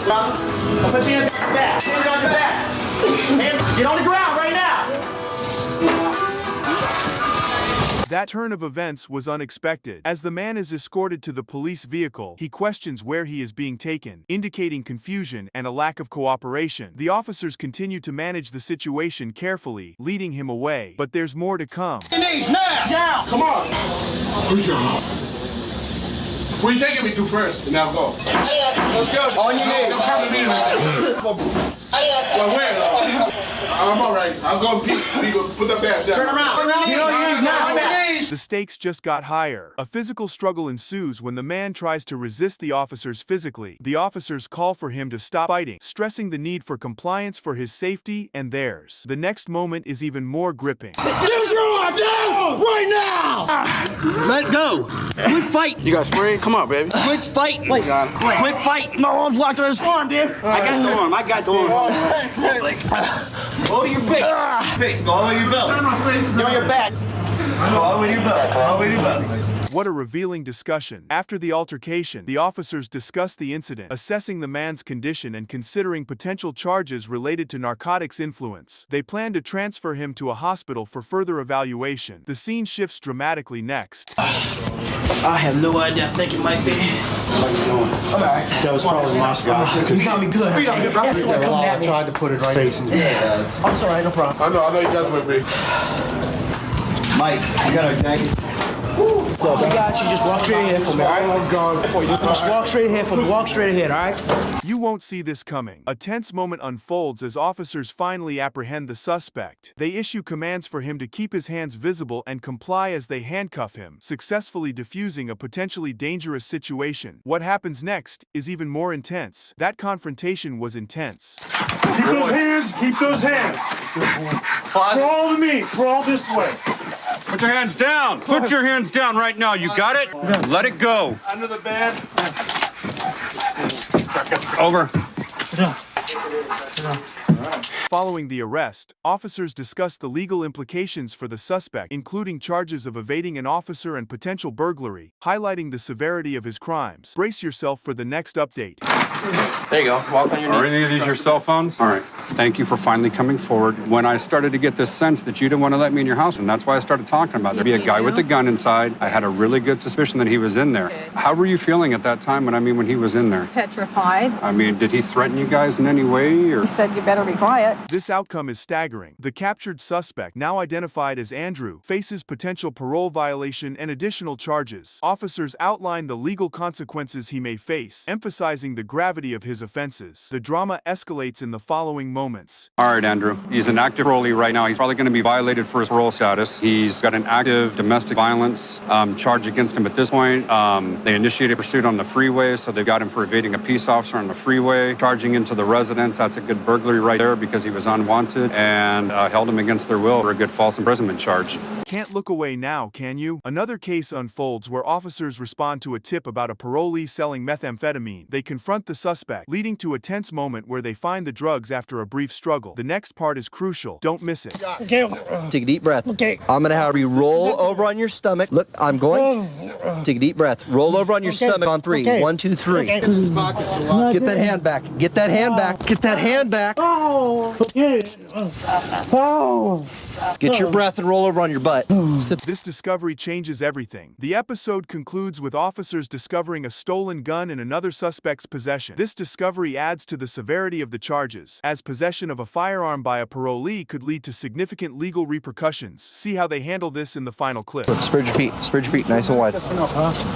down. Put your hands on your back. Hands on your back. Get on the ground right now. That turn of events was unexpected. As the man is escorted to the police vehicle, he questions where he is being taken, indicating confusion and a lack of cooperation. The officers continue to manage the situation carefully, leading him away. But there's more to come. Knees now! Down! Come on! Where you taking me to first? Now go. Let's go. On your knees. Well, where? I'm all right. I'll go put that back down. Turn around. Get on your knees now. The stakes just got higher. A physical struggle ensues when the man tries to resist the officers physically. The officers call for him to stop fighting, stressing the need for compliance for his safety and theirs. The next moment is even more gripping. Use your arm down right now. Let go. Quick fight. You got spray? Come on, baby. Quick fight. Wait. Quick fight. My arm's locked on his arm, dude. I got the arm. I got the arm. Go to your feet. Go all the way to your belly. Go on your back. Go all the way to your belly. All the way to your belly. What a revealing discussion. After the altercation, the officers discuss the incident, assessing the man's condition and considering potential charges related to narcotics influence. They plan to transfer him to a hospital for further evaluation. The scene shifts dramatically next. I have no idea. I think it might be. How you doing? I'm alright. That was probably my spot. You got me good. I tried to put it right facing you. I'm sorry, no problem. I know you guys with me. Mike, you got our jacket? Look, I got you. Just walk straight ahead for me, all right? Just walk straight ahead for me. Walk straight ahead, all right? You won't see this coming. A tense moment unfolds as officers finally apprehend the suspect. They issue commands for him to keep his hands visible and comply as they handcuff him, successfully diffusing a potentially dangerous situation. What happens next is even more intense. That confrontation was intense. Keep those hands. Keep those hands. Crawl to me. Crawl this way. Put your hands down. Put your hands down right now. You got it? Let it go. Under the bed. Over. Following the arrest, officers discuss the legal implications for the suspect, including charges of evading an officer and potential burglary, highlighting the severity of his crimes. Brace yourself for the next update. There you go. Walk on your knees. Are any of these your cell phones? All right. Thank you for finally coming forward. When I started to get this sense that you didn't want to let me in your house, and that's why I started talking about it. There'd be a guy with a gun inside. I had a really good suspicion that he was in there. How were you feeling at that time when he was in there? Petrified. I mean, did he threaten you guys in any way? Or? He said you better be quiet. This outcome is staggering. The captured suspect, now identified as Andrew, faces potential parole violation and additional charges. Officers outline the legal consequences he may face, emphasizing the gravity gravity of his offenses. The drama escalates in the following moments. All right, Andrew. He's an active parolee right now. He's probably going to be violated for his parole status. He's got an active domestic violence charge against him at this point. They initiated pursuit on the freeway, so they've got him for evading a peace officer on the freeway, charging into the residence. That's a good burglary right there because he was unwanted, and held him against their will for a good false imprisonment charge. Can't look away now, can you? Another case unfolds where officers respond to a tip about a parolee selling methamphetamine. They confront the suspect, leading to a tense moment where they find the drugs after a brief struggle. The next part is crucial. Don't miss it. Okay. Take a deep breath. Okay. I'm going to have you roll over on your stomach. Look, I'm going. Take a deep breath. Roll over on your stomach on 3. Okay. 1, 2, 3. Okay. Get that hand back. Get that hand back. Get that hand back. Oh, okay. Oh. Get your breath and roll over on your butt. This discovery changes everything. The episode concludes with officers discovering a stolen gun in another suspect's possession. This discovery adds to the severity of the charges, as possession of a firearm by a parolee could lead to significant legal repercussions. See how they handle this in the final clip. Spread your feet. Spread your feet nice and wide.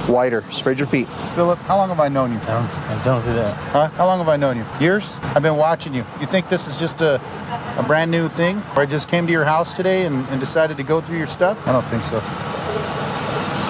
Wider. Spread your feet. Philip, how long have I known you? Don't do that. Huh? How long have I known you? Years? I've been watching you. You think this is just a brand new thing? Or I just came to your house today and decided to go through your stuff? I don't think so.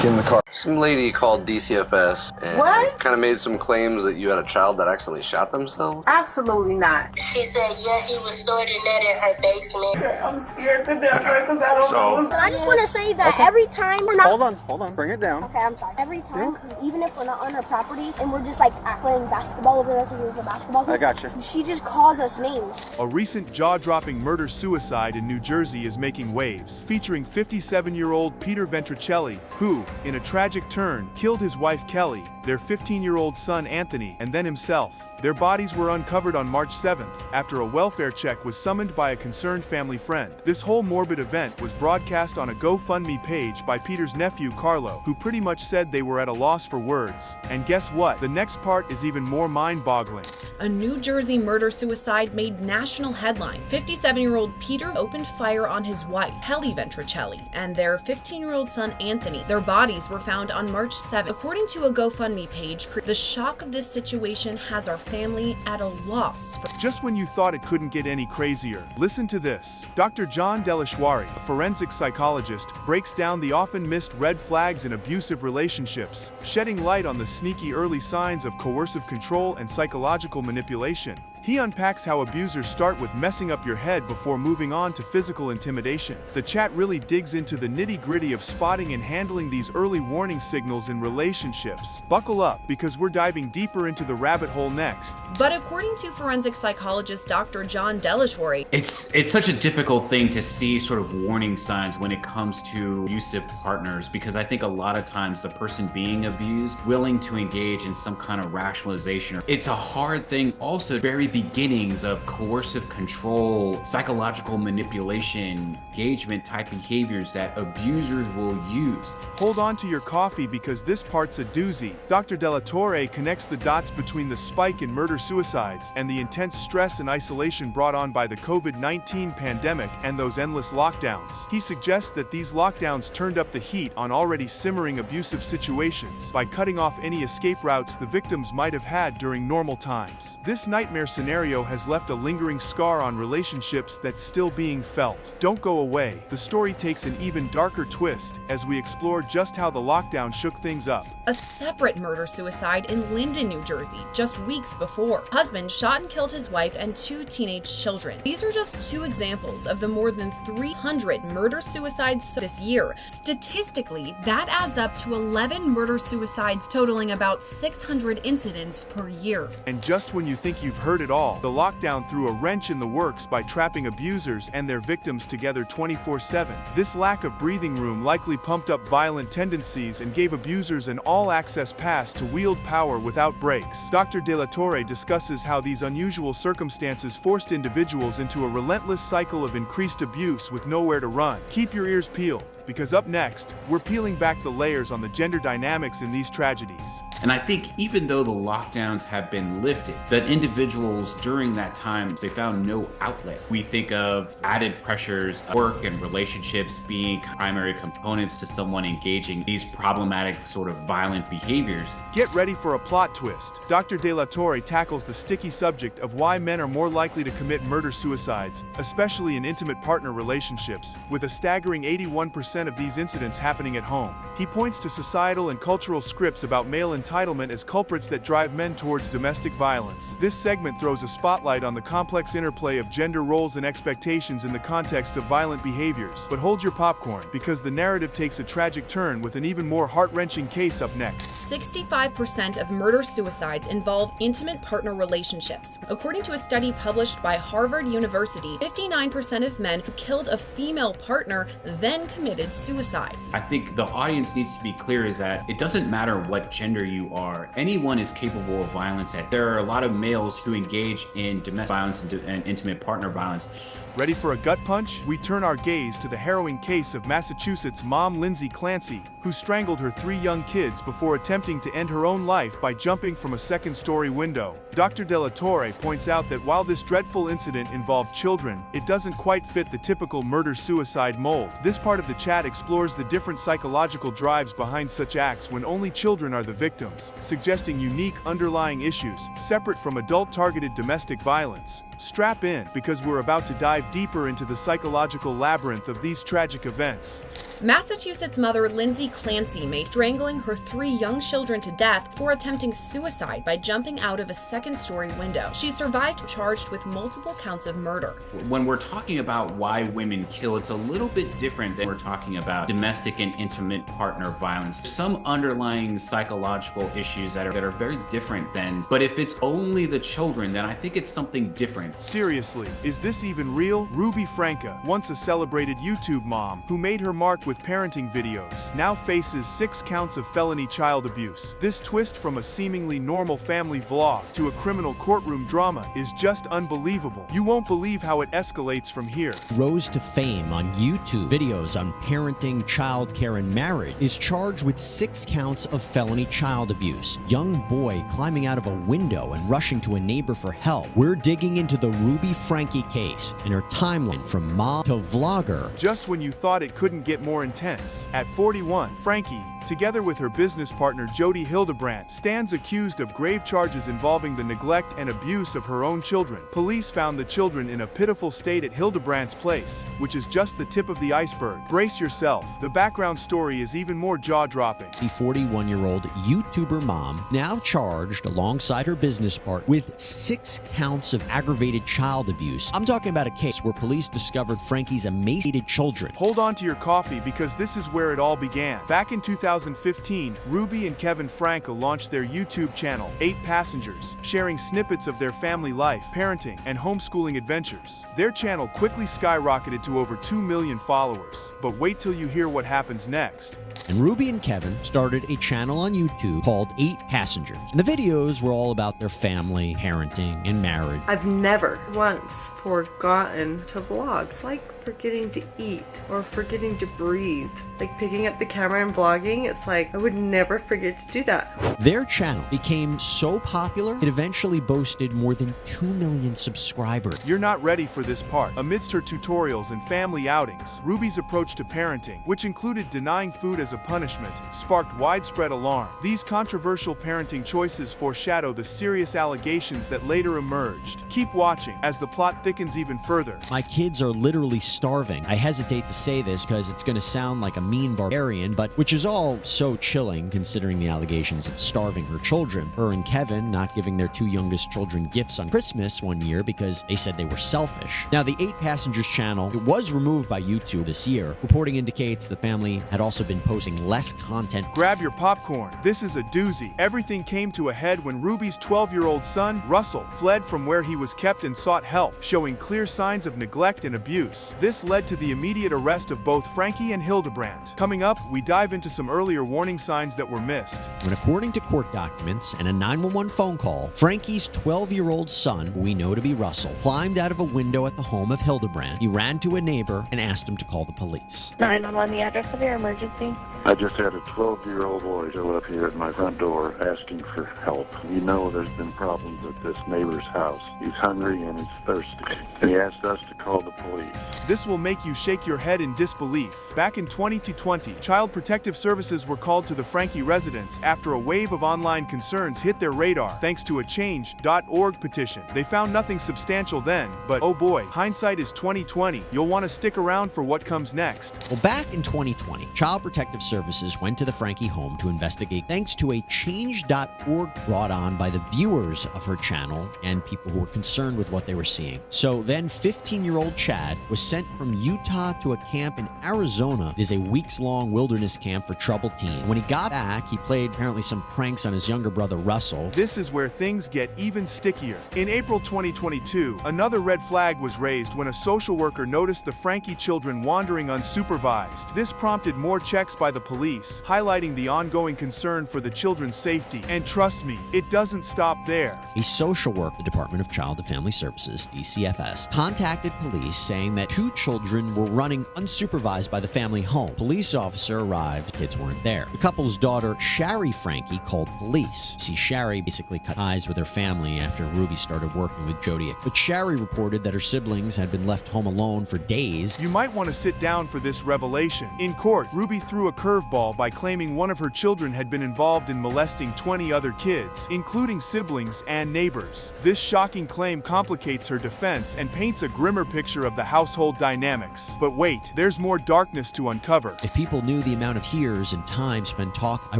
Get in the car. Some lady called DCFS and kind of made some claims that you had a child that accidentally shot themselves. Absolutely not. She said, yeah, he was stored in that in her basement. I'm scared to death because I don't know. I just want to say that every time we're not... Hold on, bring it down. Okay, I'm sorry. Every time, even if we're not on her property and we're just like playing basketball over there because there's a basketball hoop, I got you. she just calls us names. A recent jaw-dropping murder-suicide in New Jersey is making waves, featuring 57-year-old Peter Ventricelli, who, in a tragic turn, killed his wife Kelly, their 15-year-old son Anthony, and then himself. Their bodies were uncovered on March 7th, after a welfare check was summoned by a concerned family friend. This whole morbid event was broadcast on a GoFundMe page by Peter's nephew Carlo, who pretty much said they were at a loss for words. And guess what? The next part is even more mind-boggling. A New Jersey murder-suicide made national headlines. 57-year-old Peter opened fire on his wife, Kelly Ventricelli, and their 15-year-old son Anthony. Their bodies were found on March 7th. According to a GoFundMe page, the shock of this situation has our family at a loss. Just when you thought it couldn't get any crazier, listen to this. Dr. John Delashwari, a forensic psychologist, breaks down the often missed red flags in abusive relationships, shedding light on the sneaky early signs of coercive control and psychological manipulation. He unpacks how abusers start with messing up your head before moving on to physical intimidation. The chat really digs into the nitty-gritty of spotting and handling these early warning signals in relationships. Buckle up, because we're diving deeper into the rabbit hole next. But according to forensic psychologist Dr. John Delashwari, it's such a difficult thing to see sort of warning signs when it comes to abusive partners, because I think a lot of times the person being abused, willing to engage in some kind of rationalization. It's a hard thing also, very beginnings of coercive control, psychological manipulation, engagement type behaviors that abusers will use. Hold on to your coffee because this part's a doozy. Dr. Delatorre connects the dots between the spike in murder-suicides and the intense stress and isolation brought on by the COVID-19 pandemic and those endless lockdowns. He suggests that these lockdowns turned up the heat on already simmering abusive situations by cutting off any escape routes the victims might have had during normal times. This nightmare scenario has left a lingering scar on relationships that's still being felt. Don't go away. The story takes an even darker twist as we explore just how the lockdown shook things up. A separate murder-suicide in Linden, New Jersey, just weeks before. Husband shot and killed his wife and 2 teenage children. These are just 2 examples of the more than 300 murder-suicides this year. Statistically, that adds up to 11 murder-suicides, totaling about 600 incidents per year. And just when you think you've heard it all, the lockdown threw a wrench in the works by trapping abusers and their victims together 24/7. This lack of breathing room likely pumped up violent tendencies and gave abusers an all-access pass to wield power without breaks. Dr. Delatorre discusses how these unusual circumstances forced individuals into a relentless cycle of increased abuse with nowhere to run. Keep your ears peeled, because up next, we're peeling back the layers on the gender dynamics in these tragedies. And I think even though the lockdowns have been lifted, that individuals during that time, they found no outlet. We think of added pressures, work and relationships being primary components to someone engaging these problematic sort of violent behaviors. Get ready for a plot twist. Dr. De La Torre tackles the sticky subject of why men are more likely to commit murder-suicides, especially in intimate partner relationships, with a staggering 81% of these incidents happening at home. He points to societal and cultural scripts about male entitlement as culprits that drive men towards domestic violence. This segment throws a spotlight on the complex interplay of gender roles and expectations in the context of violent behaviors. But hold your popcorn, because the narrative takes a tragic turn with an even more heart-wrenching case up next. 65% of murder-suicides involve intimate partner relationships. According to a study published by Harvard University, 59% of men who killed a female partner then committed suicide. I think the audience needs to be clear is that it doesn't matter what gender you are. Anyone is capable of violence. There are a lot of males who engage in domestic violence and intimate partner violence. Ready for a gut punch? We turn our gaze to the harrowing case of Massachusetts mom Lindsay Clancy, who strangled her 3 young kids before attempting to end her own life by jumping from a second-story window. Dr. De La Torre points out that while this dreadful incident involved children, it doesn't quite fit the typical murder-suicide mold. This part of the chat explores the different psychological drives behind such acts when only children are the victims, suggesting unique underlying issues, separate from adult-targeted domestic violence. Strap in, because we're about to dive deeper into the psychological labyrinth of these tragic events. Massachusetts mother Lindsay Clancy made strangling her 3 young children to death for attempting suicide by jumping out of a second-story window. She survived, charged with multiple counts of murder. When we're talking about why women kill, it's a little bit different than we're talking about domestic and intimate partner violence. There's some underlying psychological issues that are very different than, but if it's only the children, then I think it's something different. Seriously, is this even real? Ruby Franca, once a celebrated YouTube mom who made her mark with parenting videos, now faces 6 counts of felony child abuse. This twist from a seemingly normal family vlog to a criminal courtroom drama is just unbelievable. You won't believe how it escalates from here. Rose to fame on YouTube videos on parenting, childcare, and marriage, is charged with 6 counts of felony child abuse. Young boy climbing out of a window and rushing to a neighbor for help. We're digging into the Ruby Franca case and her timeline from mom to vlogger. Just when you thought it couldn't get more intense. At 41, Frankie, together with her business partner Jody Hildebrandt, stands accused of grave charges involving the neglect and abuse of her own children. Police found the children in a pitiful state at Hildebrandt's place, which is just the tip of the iceberg. Brace yourself, the background story is even more jaw-dropping. The 41-year-old YouTuber mom, now charged alongside her business partner with 6 counts of aggravated child abuse. I'm talking about a case where police discovered Frankie's emaciated children. Hold on to your coffee, because this is where it all began. Back in 2015, Ruby and Kevin Franca launched their YouTube channel, 8 Passengers, sharing snippets of their family life, parenting, and homeschooling adventures. Their channel quickly skyrocketed to over 2 million followers. But wait till you hear what happens next. And Ruby and Kevin started a channel on YouTube called 8 Passengers. And the videos were all about their family, parenting, and marriage. I've never once forgotten to vlog. It's like forgetting to eat or forgetting to breathe. Like picking up the camera and vlogging, it's like I would never forget to do that. Their channel became so popular, it eventually boasted more than 2 million subscribers. You're not ready for this part. Amidst her tutorials and family outings, Ruby's approach to parenting, which included denying food as a punishment, sparked widespread alarm. These controversial parenting choices foreshadow the serious allegations that later emerged. Keep watching as the plot thickens even further. My kids are literally starving. I hesitate to say this because it's going to sound like a mean barbarian, but which is all so chilling considering the allegations of starving her children. Her and Kevin not giving their 2 youngest children gifts on Christmas one year because they said they were selfish. Now, the 8 Passengers channel, it was removed by YouTube this year. Reporting indicates the family had also been posting less content. Grab your popcorn. This is a doozy. Everything came to a head when Ruby's 12-year-old son, Russell, fled from where he was kept and sought help, showing clear signs of neglect and abuse. This This led to the immediate arrest of both Frankie and Hildebrandt. Coming up, we dive into some earlier warning signs that were missed. When according to court documents and a 911 phone call, Frankie's 12-year-old son, who we know to be Russell, climbed out of a window at the home of Hildebrandt. He ran to a neighbor and asked him to call the police. 911, the address of your emergency. I just had a 12-year-old boy show up here at my front door asking for help. You know there's been problems at this neighbor's house. He's hungry and he's thirsty. And he asked us to call the police. This will make you shake your head in disbelief. Back in 2020, Child Protective Services were called to the Frankie residence after a wave of online concerns hit their radar thanks to a Change.org petition. They found nothing substantial then, but oh boy, hindsight is 2020. You'll want to stick around for what comes next. Well, back in 2020, Child Protective Services went to the Frankie home to investigate thanks to a Change.org brought on by the viewers of her channel and people who were concerned with what they were seeing. So then 15-year-old Chad was sent from Utah to a camp in Arizona. It is a weeks-long wilderness camp for troubled teens. When he got back, he played apparently some pranks on his younger brother Russell. This is where things get even stickier. In April 2022, another red flag was raised when a social worker noticed the Frankie children wandering unsupervised. This prompted more checks by the police, highlighting the ongoing concern for the children's safety. And trust me, it doesn't stop there. A social worker, the Department of Child and Family Services, DCFS, contacted police saying that 2 children were running unsupervised by the family home. Police officer arrived, kids weren't there. The couple's daughter, Shari Frankie, called police. See, Shari basically cut ties with her family after Ruby started working with Jody. But Shari reported that her siblings had been left home alone for days. You might want to sit down for this revelation. In court, Ruby threw a curveball by claiming one of her children had been involved in molesting 20 other kids, including siblings and neighbors. This shocking claim complicates her defense and paints a grimmer picture of the household dynamics. But wait, there's more darkness to uncover. If people knew the amount of years and time spent talking, I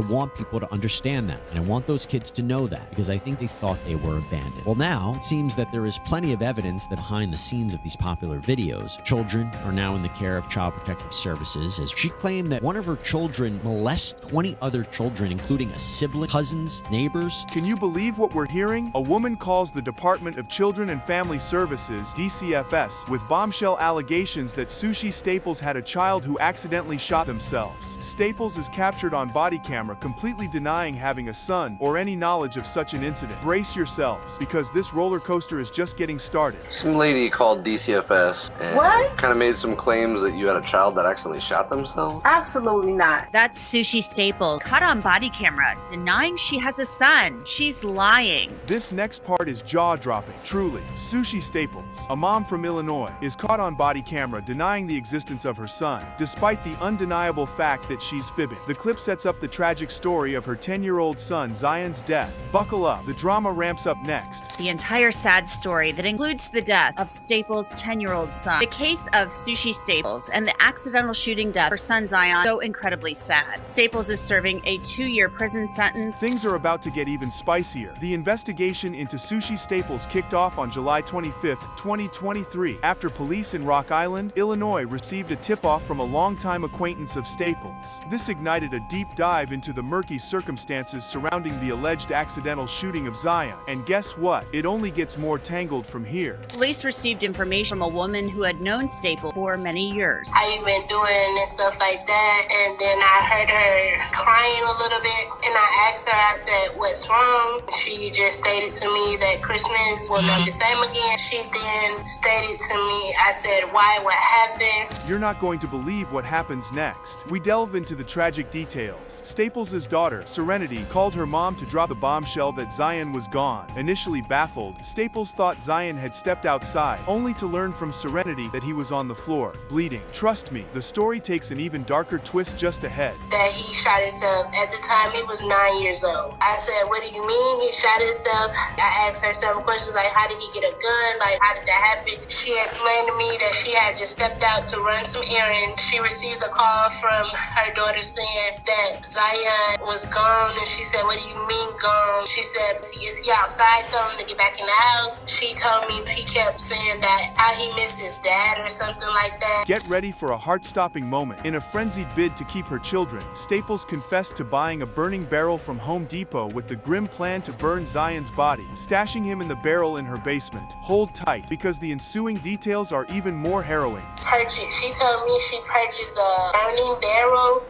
want people to understand that. And I want those kids to know that, because I think they thought they were abandoned. Well, now it seems that there is plenty of evidence that behind the scenes of these popular videos, children are now in the care of Child Protective Services, as she claimed that one of her children molested 20 other children, including a sibling, cousins, neighbors. Can you believe what we're hearing? A woman calls the Department of Children and Family Services, DCFS, with bombshell allegations that Sushi Staples had a child who accidentally shot themselves. Staples is captured on body camera completely denying having a son or any knowledge of such an incident. Brace yourselves, because this roller coaster is just getting started. Some lady called DCFS and kind of made some claims that you had a child that accidentally shot themselves. Absolutely not. That's Sushi Staples, caught on body camera, denying she has a son. She's lying. This next part is jaw-dropping, truly. Sushi Staples, a mom from Illinois, is caught on body camera denying the existence of her son, despite the undeniable fact that she's fibbing. The clip sets up the tragic story of her 10-year-old son Zion's death. Buckle up, the drama ramps up next. The entire sad story that includes the death of Staples' 10-year-old son. The case of Sushi Staples and the accidental shooting death of her son Zion, so incredibly sad. Staples is serving a 2-year prison sentence. Things are about to get even spicier. The investigation into Sushi Staples kicked off on July 25, 2023, after police in Rock Island, Illinois received a tip-off from a longtime acquaintance of Staples. This ignited a deep dive into the murky circumstances surrounding the alleged accidental shooting of Zion. And guess what? It only gets more tangled from here. Police received information from a woman who had known Staples for many years. How you been doing and stuff like that, and then I heard her crying a little bit, and I asked her, I said, what's wrong? She just stated to me that Christmas will not be the same again. She then stated to me, I said, why, what happened? You're not going to believe what happens next. We delve into the tragic details. Staples' daughter, Serenity, called her mom to drop the bombshell that Zion was gone. Initially baffled, Staples thought Zion had stepped outside, only to learn from Serenity that he was on the floor, bleeding. Trust me, the story takes an even darker twist just ahead. That he shot himself. At the time, he was 9 years old. I said, what do you mean he shot himself? I asked her several questions like, how did he get a gun? Like, how did that happen? She explained to me that she had just stepped out to run some errands. She received a call from her daughter saying that Zion was gone, and she said, what do you mean gone? She said, is he outside? Tell him to get back in the house. She told me he kept saying that how he missed his dad or something like that. Get ready for a heart-stopping moment. In a frenzied bid to keep her children, Staples confessed to buying a burning barrel from Home Depot with the grim plan to burn Zion's body, stashing him in the barrel in her basement. Hold tight, because the ensuing details are even more harrowing. She told me she purchased a burning barrel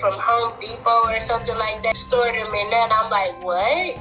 from Home Depot or something like that. Stored them in that. I'm like, what?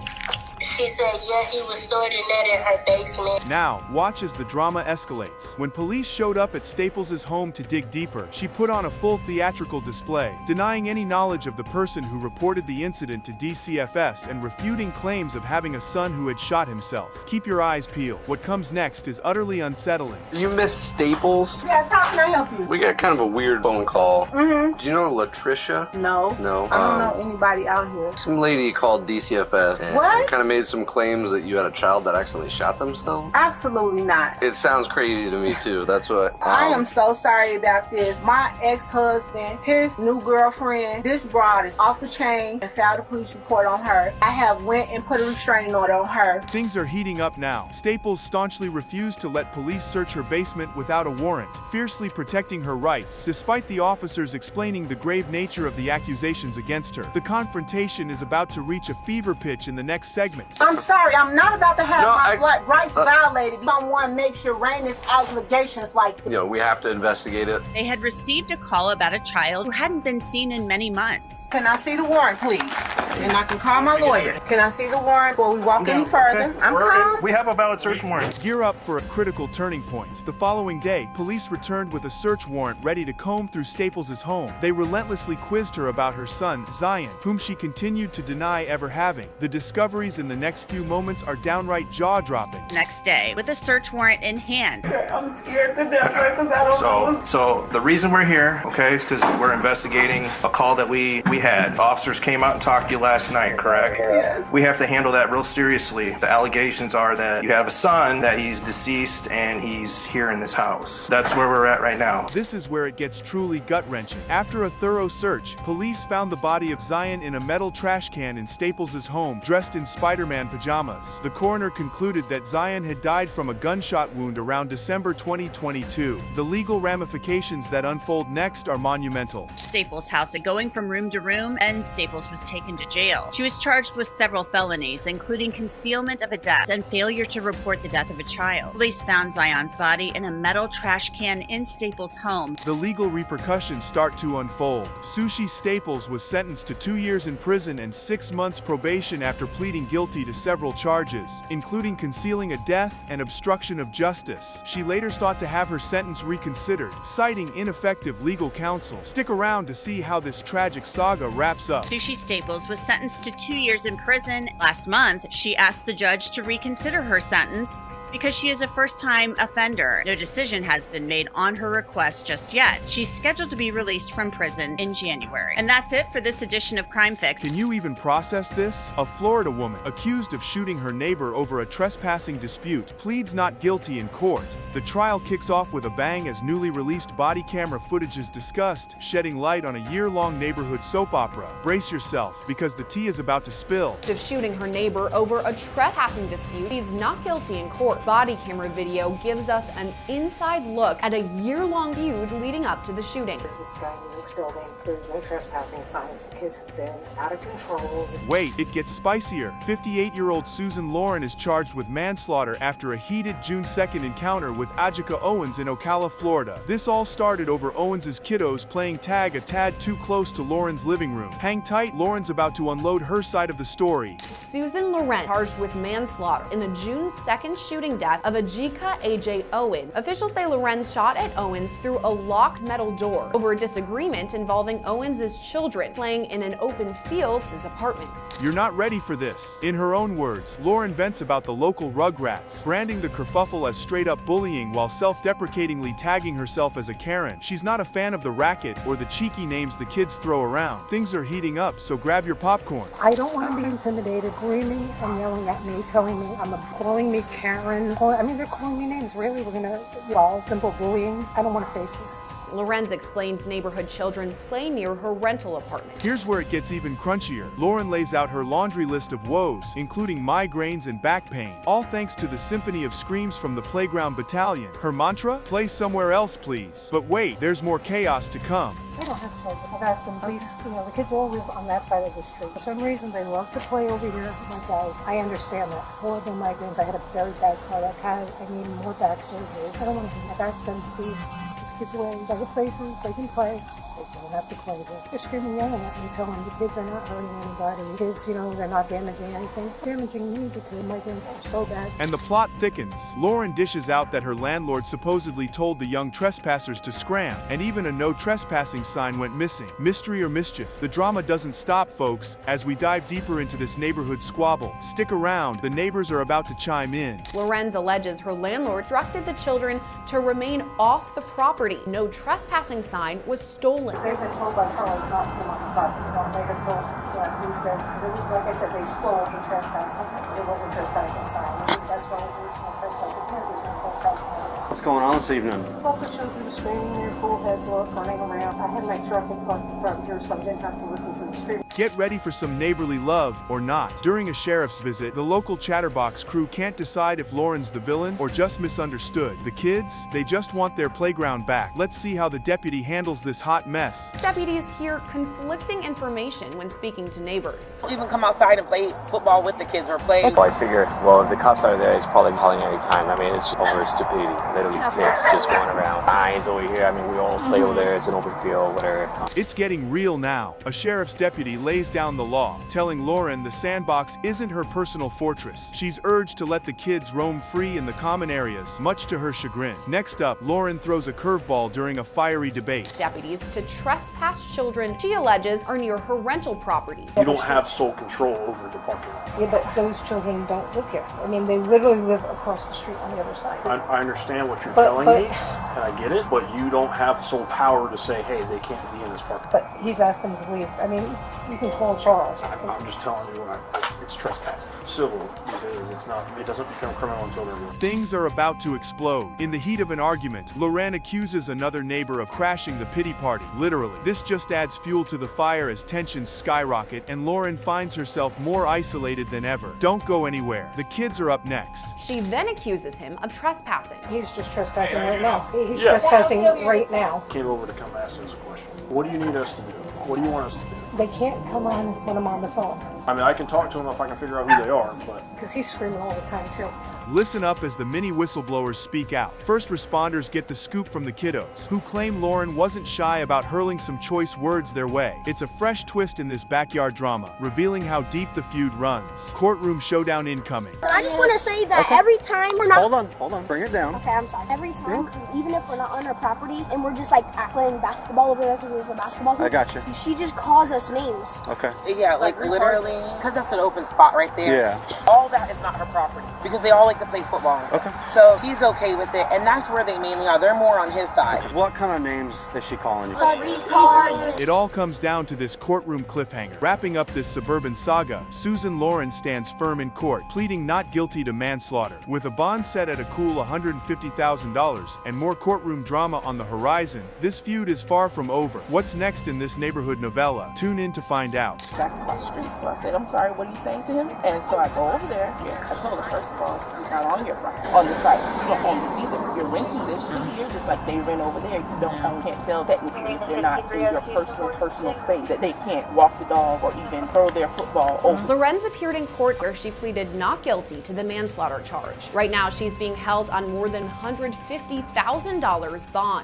She said, yeah, he was stored in that in her basement. Now, watch as the drama escalates. When police showed up at Staples' home to dig deeper, she put on a full theatrical display, denying any knowledge of the person who reported the incident to DCFS and refuting claims of having a son who had shot himself. Keep your eyes peeled. What comes next is utterly unsettling. You miss Staples? Yes, how can I help you? We got kind of a weird phone call. Mm-hmm. Do you know Latricia? No. No? I don't know anybody out here. Some lady called DCFS and What? kind of made some claims that you had a child that accidentally shot themselves. Absolutely not. It sounds crazy to me too. That's what. I am so sorry about this. My ex-husband, his new girlfriend, this broad is off the chain and filed a police report on her. I have went and put a restraining order on her. Things are heating up now. Staples staunchly refused to let police search her basement without a warrant, fiercely protecting her rights, despite the officers explaining the grave nature of the accusations against her. The confrontation is about to reach a fever pitch in the next segment. I'm sorry, I'm not about to have my rights violated. Someone makes your rainless allegations like this. You know, we have to investigate it. They had received a call about a child who hadn't been seen in many months. Can I see the warrant, please? And I can call my lawyer. Can I see the warrant before we walk any further? Okay. I'm calm. We have a valid search warrant. Gear up for a critical turning point. The following day, police returned with a search warrant ready to comb through Staples' home. They relentlessly quizzed her about her son, Zion, whom she continued to deny ever having. The discoveries in the next few moments are downright jaw-dropping. Next day, with a search warrant in hand. I'm scared to death because I don't know. So the reason we're here, okay, is because we're investigating a call that we had. Officers came out and talked to you last night, correct? Yes. We have to handle that real seriously. The allegations are that you have a son, that he's deceased, and he's here in this house. That's where we're at right now. This is where it gets truly gut-wrenching. After a thorough search, police found the body of Zion in a metal trash can in Staples' home, dressed in Spider-Man pajamas. The coroner concluded that Zion had died from a gunshot wound around December 2022. The legal ramifications that unfold next are monumental. Staples' house, going from room to room, and Staples was taken to jail. She was charged with several felonies, including concealment of a death and failure to report the death of a child. Police found Zion's body in a metal trash can in Staples' home. The legal repercussions start to unfold. Sushi Staples was sentenced to 2 years in prison and 6 months probation after pleading guilty to several charges, including concealing a death and obstruction of justice. She later sought to have her sentence reconsidered, citing ineffective legal counsel. Stick around to see how this tragic saga wraps up. Sushi Staples was sentenced to 2 years in prison. Last month, she asked the judge to reconsider her sentence because she is a first-time offender. No decision has been made on her request just yet. She's scheduled to be released from prison in January. And that's it for this edition of Crime Fix. Can you even process this? A Florida woman accused of shooting her neighbor over a trespassing dispute pleads not guilty in court. The trial kicks off with a bang as newly released body camera footage is discussed, shedding light on a year-long neighborhood soap opera. Brace yourself, because the tea is about to spill. Of shooting her neighbor over a trespassing dispute, pleads not guilty in court. Body camera video gives us an inside look at a year-long feud leading up to the shooting. This guy in the next building, there's no trespassing signs. The kids have been out of control. Wait, it gets spicier. 58-year-old Susan Lauren is charged with manslaughter after a heated June 2nd encounter with Ajika Owens in Ocala, Florida. This all started over Owens' kiddos playing tag a tad too close to Lauren's living room. Hang tight, Lauren's about to unload her side of the story. Susan Lauren charged with manslaughter in the June 2nd shooting death of Ajika A.J. Owen. Officials say Lorenz shot at Owens through a locked metal door over a disagreement involving Owens' children playing in an open field, his apartment. You're not ready for this. In her own words, Lauren vents about the local Rugrats, branding the kerfuffle as straight-up bullying while self-deprecatingly tagging herself as a Karen. She's not a fan of the racket or the cheeky names the kids throw around. Things are heating up, so grab your popcorn. I don't want to be intimidated, screaming and yelling at me, telling me calling me Karen. I mean, they're calling me names. Really, we're gonna all simple bullying. I don't want to face this. Lorenz explains neighborhood children play near her rental apartment. Here's where it gets even crunchier. Lauren lays out her laundry list of woes, including migraines and back pain, all thanks to the symphony of screams from the Playground Battalion. Her mantra? Play somewhere else, please. But wait, there's more chaos to come. They don't have children. I've asked them, please, the kids all live on that side of the street. For some reason, they love to play over here with guys. I understand that. Horrible migraines. I had a very bad cardiac. I need more back surgery. I don't want to do that. I've asked them, please kids away. Other places, they can play. They don't have to play there. They're screaming, yelling at me, telling me the kids are not hurting anybody. The kids, they're not damaging anything. Damaging me because my guns are so bad. And the plot thickens. Lauren dishes out that her landlord supposedly told the young trespassers to scram, and even a no trespassing sign went missing. Mystery or mischief? The drama doesn't stop, folks, as we dive deeper into this neighborhood squabble. Stick around, the neighbors are about to chime in. Lorenz alleges her landlord instructed the children to remain off the property. No trespassing sign was stolen. They've been told by Charles not to come on the property. They have told, he said, like I said, they stole the trespass. It wasn't trespassing sign. That's why there's no trespassing. There's no trespassing. What's going on this evening? Lots of children screaming, their full heads off, running around. I had my truck in front here, so I didn't have to listen to the screaming. Get ready for some neighborly love, or not. During a sheriff's visit, the local Chatterbox crew can't decide if Lauren's the villain or just misunderstood. The kids, they just want their playground back. Let's see how the deputy handles this hot mess. Deputies hear conflicting information when speaking to neighbors. Even come outside and play football with the kids or play. Well, I figure, well, if the cops are there, it's probably calling any time. I mean, it's just over stupidity. Literally, kids just going around. Eyes over here. I mean, we all play over there. It's an open field, whatever. It's getting real now. A sheriff's deputy lays down the law, telling Lauren the sandbox isn't her personal fortress. She's urged to let the kids roam free in the common areas, much to her chagrin. Next up, Lauren throws a curveball during a fiery debate. Deputies to trespass children she alleges are near her rental property. You don't have sole control over the parking lot. Yeah, but those children don't live here. I mean, they literally live across the street on the other side. I understand what you're telling me, and I get it, but you don't have sole power to say, hey, they can't be in this parking lot. But he's asked them to leave. I mean, you can call Charles. I'm just telling you, it's trespassing. Civil, it doesn't become criminal until they're real. Things are about to explode. In the heat of an argument, Lauren accuses another neighbor of crashing the pity party. Literally. This just adds fuel to the fire as tensions skyrocket and Lauren finds herself more isolated than ever. Don't go anywhere. The kids are up next. She then accuses him of trespassing. He's just trespassing right now. He's trespassing right now. Came over to come ask us a question. What do you need us to do? What do you want us to do? They can't come on when I'm on the phone. I mean, I can talk to them if I can figure out who they are, but... Because he's screaming all the time, too. Listen up as the mini whistleblowers speak out. First responders get the scoop from the kiddos, who claim Lauren wasn't shy about hurling some choice words their way. It's a fresh twist in this backyard drama, revealing how deep the feud runs. Courtroom showdown incoming. I just want to say that every time we're not... Hold on, bring it down. Okay, I'm sorry. Every time, even if we're not on our property, and we're just like playing basketball over there because there's a basketball hoop, I got you. She just calls us names. Okay. Yeah, like literally, because that's an open spot right there. Yeah. All that is not her property because they all like to play football and stuff. Okay. So he's okay with it, and that's where they mainly are. They're more on his side. Okay. What kind of names is she calling you? It all comes down to this courtroom cliffhanger. Wrapping up this suburban saga, Susan Lauren stands firm in court, pleading not guilty to manslaughter. With a bond set at a cool $150,000 and more courtroom drama on the horizon, this feud is far from over. What's next in this neighborhood novella? Tune in to find out. Back across the street, so I said, I'm sorry, what are you saying to him? And so I go over there. I told her, first of all, it's not on your property. On the site, you don't own this either. You're renting this here just like they rent over there. You can't tell technically if they're not in your personal space, that they can't walk the dog or even throw their football over. Lorenz appeared in court where she pleaded not guilty to the manslaughter charge. Right now, she's being held on more than $150,000 bond.